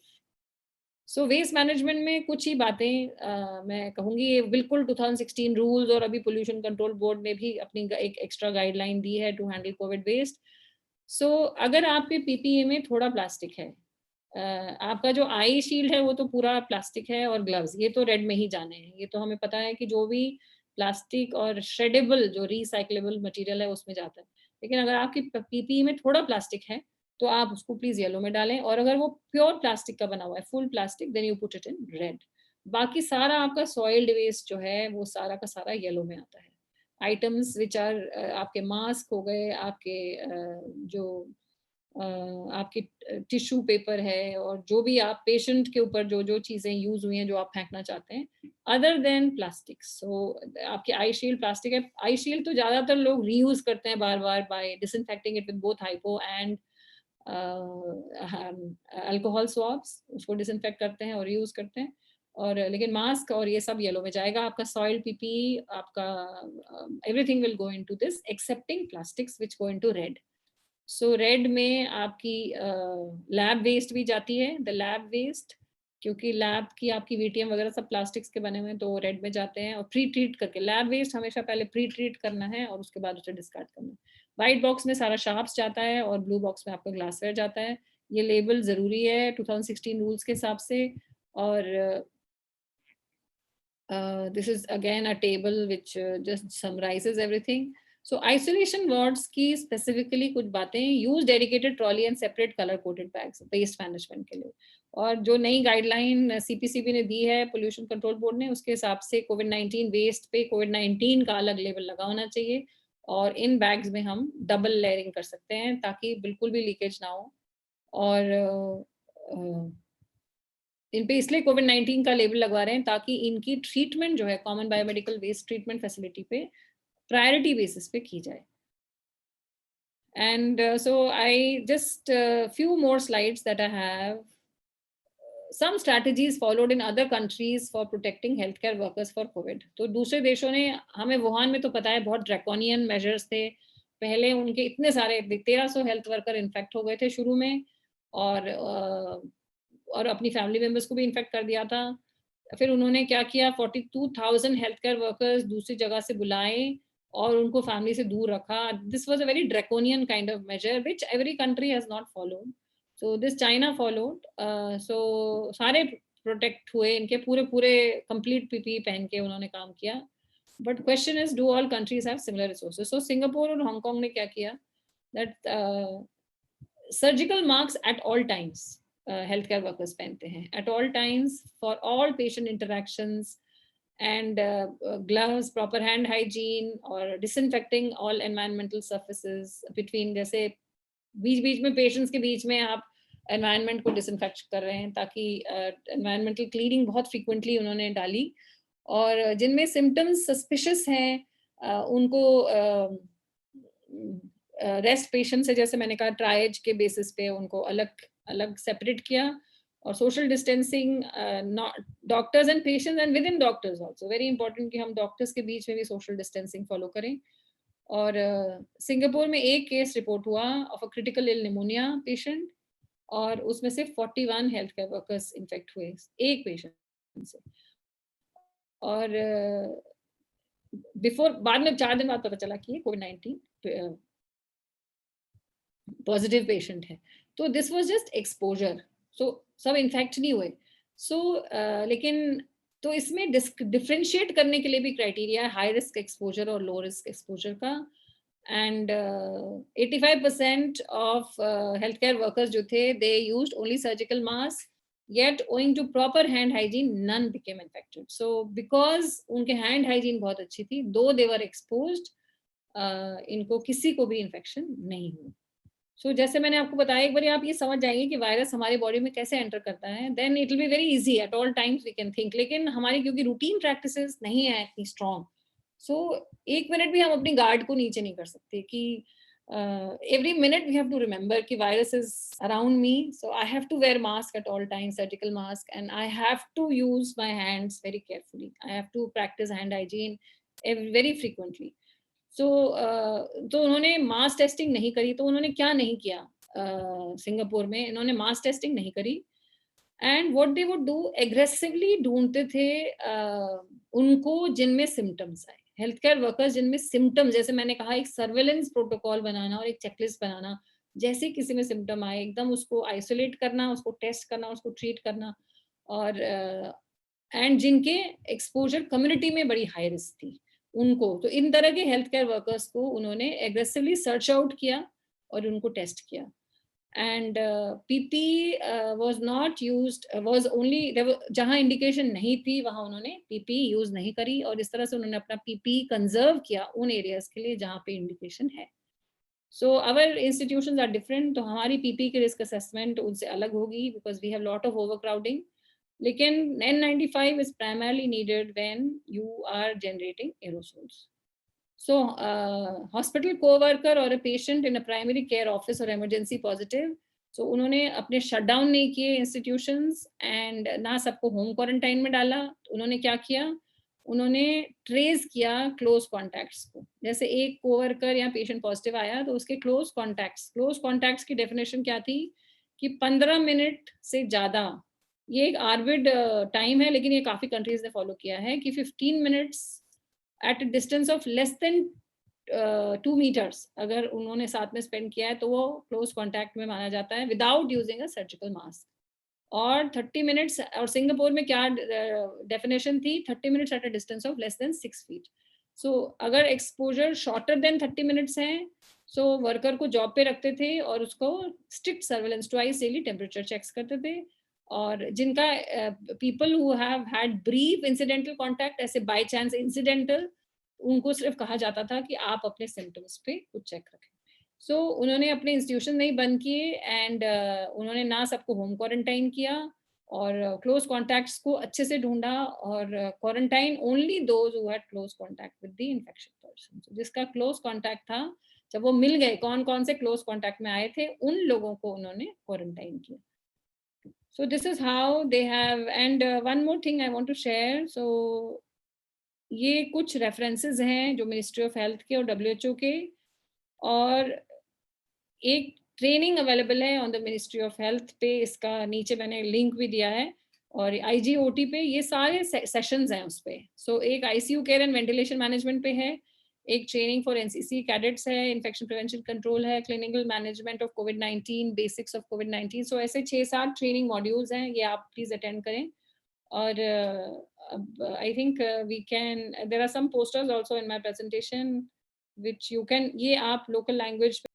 S2: So waste management में कुछ ही बातें मैं कहूँगी, ये बिल्कुल 2016 रूल्स और अभी पोल्यूशन कंट्रोल बोर्ड ने भी अपनी एक एक्स्ट्रा गाइडलाइन दी है टू हैंडल कोविड वेस्ट. सो अगर आपके पीपीई में थोड़ा प्लास्टिक है, आपका जो आई शील्ड है वो तो पूरा प्लास्टिक है, और ग्लव्स ये तो रेड में ही जाने हैं. ये तो हमें पता है कि जो भी प्लास्टिक और श्रेडेबल जो रिसाइक्लेबल मटेरियल है उसमें जाता है, लेकिन अगर आपकी पीपीई में थोड़ा प्लास्टिक है तो आप उसको प्लीज येलो में डालें, और अगर वो प्योर प्लास्टिक का बना हुआ है, full plastic, then you put it in red. बाकी सारा आपका सॉइल्ड वेस्ट जो है वो सारा का सारा येलो में आता है. आइटम्स विच आर आपके मास्क हो गए, आपके जो आपकी टिश्यू पेपर है, और जो भी आप पेशेंट के ऊपर जो जो चीजें यूज हुई हैं जो आप फेंकना चाहते हैं अदर देन प्लास्टिक. सो आपके आई शील्ड प्लास्टिक है. आई शील्ड तो ज्यादातर लोग रीयूज करते हैं बार बार by disinfecting it with both hypo and alcohol swabs, उसको डिसइंफेक्ट करते हैं और यूज करते हैं. और लेकिन मास्क और ये सब येलो में जाएगा. आपका सॉइल पीपी, आपका everything will go into this accepting plastics which go into red. So red में आपकी लैब वेस्ट भी जाती है, द लैब वेस्ट, क्योंकि लैब की आपकी वीटीएम वगैरह सब प्लास्टिक्स के बने हुए हैं तो रेड में जाते हैं. और प्री ट्रीट करके, लैब वेस्ट हमेशा पहले प्री ट्रीट करना है और उसके बाद उसे डिस्कार्ड करना है. वाइट बॉक्स में सारा शार्प्स जाता है और ब्लू बॉक्स में आपका ग्लासवेयर जाता है. ये लेबल जरूरी है 2016 रूल्स के हिसाब से. और this is again a table which just summarises everything. So isolation wards की स्पेसिफिकली कुछ बातें, use dedicated trolley and separate colour coded bags waste management के लिए. और जो नई गाइडलाइन सीपीसीबी ने दी है, पोल्यूशन कंट्रोल बोर्ड ने, उसके हिसाब से कोविड-19 वेस्ट पे कोविड-19 का अलग लेबल लगा होना चाहिए, और इन बैग्स में हम डबल लेयरिंग कर सकते हैं ताकि बिल्कुल भी लीकेज ना हो. और इन पे इसलिए कोविड-19 का लेबल लगवा रहे हैं ताकि इनकी ट्रीटमेंट जो है common biomedical waste treatment facility पे प्रायोरिटी बेसिस पे की जाए. And so I just few more slides that I have. Some strategies followed in other countries for protecting healthcare workers for COVID. तो दूसरे देशों ने, हमें वुहान में तो पता है बहुत ड्रैकोनियन मेजर्स थे. पहले उनके इतने सारे 1300 हेल्थ वर्कर इन्फेक्ट हो गए थे शुरू में, और अपनी फैमिली मेंबर्स को भी इन्फेक्ट कर दिया था. फिर उन्होंने क्या किया, 42,000 हेल्थ केयर वर्कर्स दूसरी जगह से बुलाए और उनको फैमिली से दूर रखा. This was a very draconian kind of measure which every country has not followed. So this China followed. So सारे प्रोटेक्ट हुए, इनके पूरे कंप्लीट पीपीई पहन के उन्होंने काम किया. But question is, do all countries have similar resources? So Singapore और हांगकांग ने क्या किया, that surgical mask eight all times health care workers पहनते हैं, eight all times for all patient interactions, and gloves, proper hand hygiene, or disinfecting all environmental surfaces between, जैसे बीच में patients के बीच में आप एनवायरनमेंट को डिसइंफेक्ट कर रहे हैं, ताकि एनवायरमेंटल क्लीनिंग बहुत फ्रीक्वेंटली उन्होंने डाली. और जिनमें सिम्टम्स सस्पिशियस हैं उनको रेस्ट पेशेंट से, जैसे मैंने कहा, ट्रायज के बेसिस पे उनको अलग सेपरेट किया. और social distancing, doctors and patients and with in doctors also, very important कि हम डॉक्टर्स के बीच में भी सोशल डिस्टेंसिंग फॉलो करें. और सिंगापुर में एक केस रिपोर्ट हुआ of a critical ill pneumonia patient, और उसमें से 41 हेल्थ केयर वर्कर्स इन्फेक्ट हुए एक पेशेंट से. और बाद में 4 दिन बाद पता चला कि ये कोविड-19 पॉजिटिव पेशेंट है. तो दिस वाज जस्ट एक्सपोजर, सो सब इन्फेक्ट नहीं हुए. लेकिन तो इसमें डिफरेंशिएट करने के लिए भी क्राइटेरिया है, हाई रिस्क एक्सपोजर और लो रिस्क एक्सपोजर का. And 85% of health care workers जो थे, they used only surgical mask, yet owing to proper hand hygiene none became infected. So because उनके hand hygiene बहुत अच्छी थी, though they were exposed, इनको किसी को भी इन्फेक्शन नहीं हुआ. So जैसे मैंने आपको बताया, एक बार आप ये समझ जाएंगे कि वायरस हमारे बॉडी में कैसे एंटर करता है, then it will be very easy, at all times we can think. लेकिन हमारी क्योंकि रूटीन प्रैक्टिसेस नहीं है इतनी स्ट्रॉन्ग, सो एक मिनट भी हम अपनी गार्ड को नीचे नहीं कर सकते कि every minute we have to remember कि virus is around me, so I have to wear mask at all times, surgical mask, and I have to use my hands very carefully. I have to practice hand hygiene very frequently. So तो उन्होंने mass testing नहीं करी. तो उन्होंने क्या नहीं किया, Singapore में इन्होंने मास टेस्टिंग नहीं करी. And what they would do, aggressively ढूंढते थे उनको जिनमें सिम्टम्स आए, हेल्थ केयर वर्कर्स जिनमें सिम्टम्स, जैसे मैंने कहा, एक सर्वेलेंस प्रोटोकॉल बनाना और एक चेकलिस्ट बनाना. जैसे किसी में सिम्टम आए, एकदम उसको आइसोलेट करना, उसको टेस्ट करना, उसको ट्रीट करना. और एंड जिनके एक्सपोजर कम्युनिटी में बड़ी हाई रिस्क थी उनको, तो इन तरह के हेल्थ केयर वर्कर्स को उन्होंने एग्रेसिवली सर्च आउट किया और उनको टेस्ट किया. And PP was not used, was only, जहाँ इंडिकेशन नहीं थी वहाँ उन्होंने PP यूज नहीं करी, और इस तरह से उन्होंने अपना PP कंजर्व किया उन एरियाज के लिए जहाँ पे इंडिकेशन है. So our institutions are different, तो हमारी PP की रिस्क असेसमेंट उनसे अलग होगी, because we have lot of overcrowding. लेकिन N95 is primarily needed when you are generating aerosols. So hospital co-worker or a patient in a primary care office or emergency positive, so उन्होंने अपने shutdown नहीं किए institutions, and ना सबको home quarantine में डाला. तो उन्होंने क्या किया, उन्होंने ट्रेस किया क्लोज कॉन्टैक्ट्स को. जैसे एक कोवर्कर या पेशेंट पॉजिटिव आया तो उसके क्लोज कॉन्टैक्ट्स की डेफिनेशन क्या थी कि 15 मिनट से ज़्यादा, ये एक आर्बिड टाइम है लेकिन ये काफ़ी कंट्रीज ने फॉलो किया है कि 15 minutes at a distance of less than 2 meters अगर उन्होंने साथ में स्पेंड किया है तो वो क्लोज कॉन्टैक्ट में माना जाता है without using a surgical mask. और 30 मिनट्स, और सिंगापुर में क्या डेफिनेशन थी, 30 minutes at a distance of less than 6 feet. सो अगर एक्सपोजर शॉर्टर देन 30 मिनट्स है, सो वर्कर को जॉब पे रखते थे और उसको strict surveillance, twice daily temperature checks करते थे. और जिनका people who have had brief incidental contact, ऐसे बाय चांस इंसिडेंटल, उनको सिर्फ कहा जाता था कि आप अपने सिम्टम्स पे कुछ चेक रखें. सो उन्होंने अपने इंस्टीट्यूशन नहीं बंद किए, एंड उन्होंने ना सबको होम क्वारंटाइन किया, और क्लोज कॉन्टैक्ट्स को अच्छे से ढूंढा और quarantine only those who had close contact with the infection person. जिसका क्लोज कॉन्टैक्ट था, जब वो मिल गए कौन कौन से क्लोज कॉन्टैक्ट में आए थे, उन लोगों को उन्होंने क्वारंटाइन किया। So this is how they have, and one more thing I want to share. So ये कुछ रेफरेंसेस हैं जो मिनिस्ट्री ऑफ हेल्थ के और WHO के, और एक ट्रेनिंग अवेलेबल है on the ministry of health पे, इसका नीचे मैंने लिंक भी दिया है, और IGOT पे ये सारे सेशंस हैं उस पे। सो एक ICU care and ventilation management पे है, एक ट्रेनिंग फॉर NCC कैडेट्स है, इन्फेक्शन प्रिवेंशन कंट्रोल है, क्लिनिकल मैनेजमेंट ऑफ कोविड-19, बेसिक्स ऑफ कोविड-19। सो ऐसे 6-7 ट्रेनिंग मॉड्यूल्स हैं, ये आप प्लीज अटेंड करें। और I think we can, there are some posters also in my presentation which you can, ये आप लोकल लैंग्वेज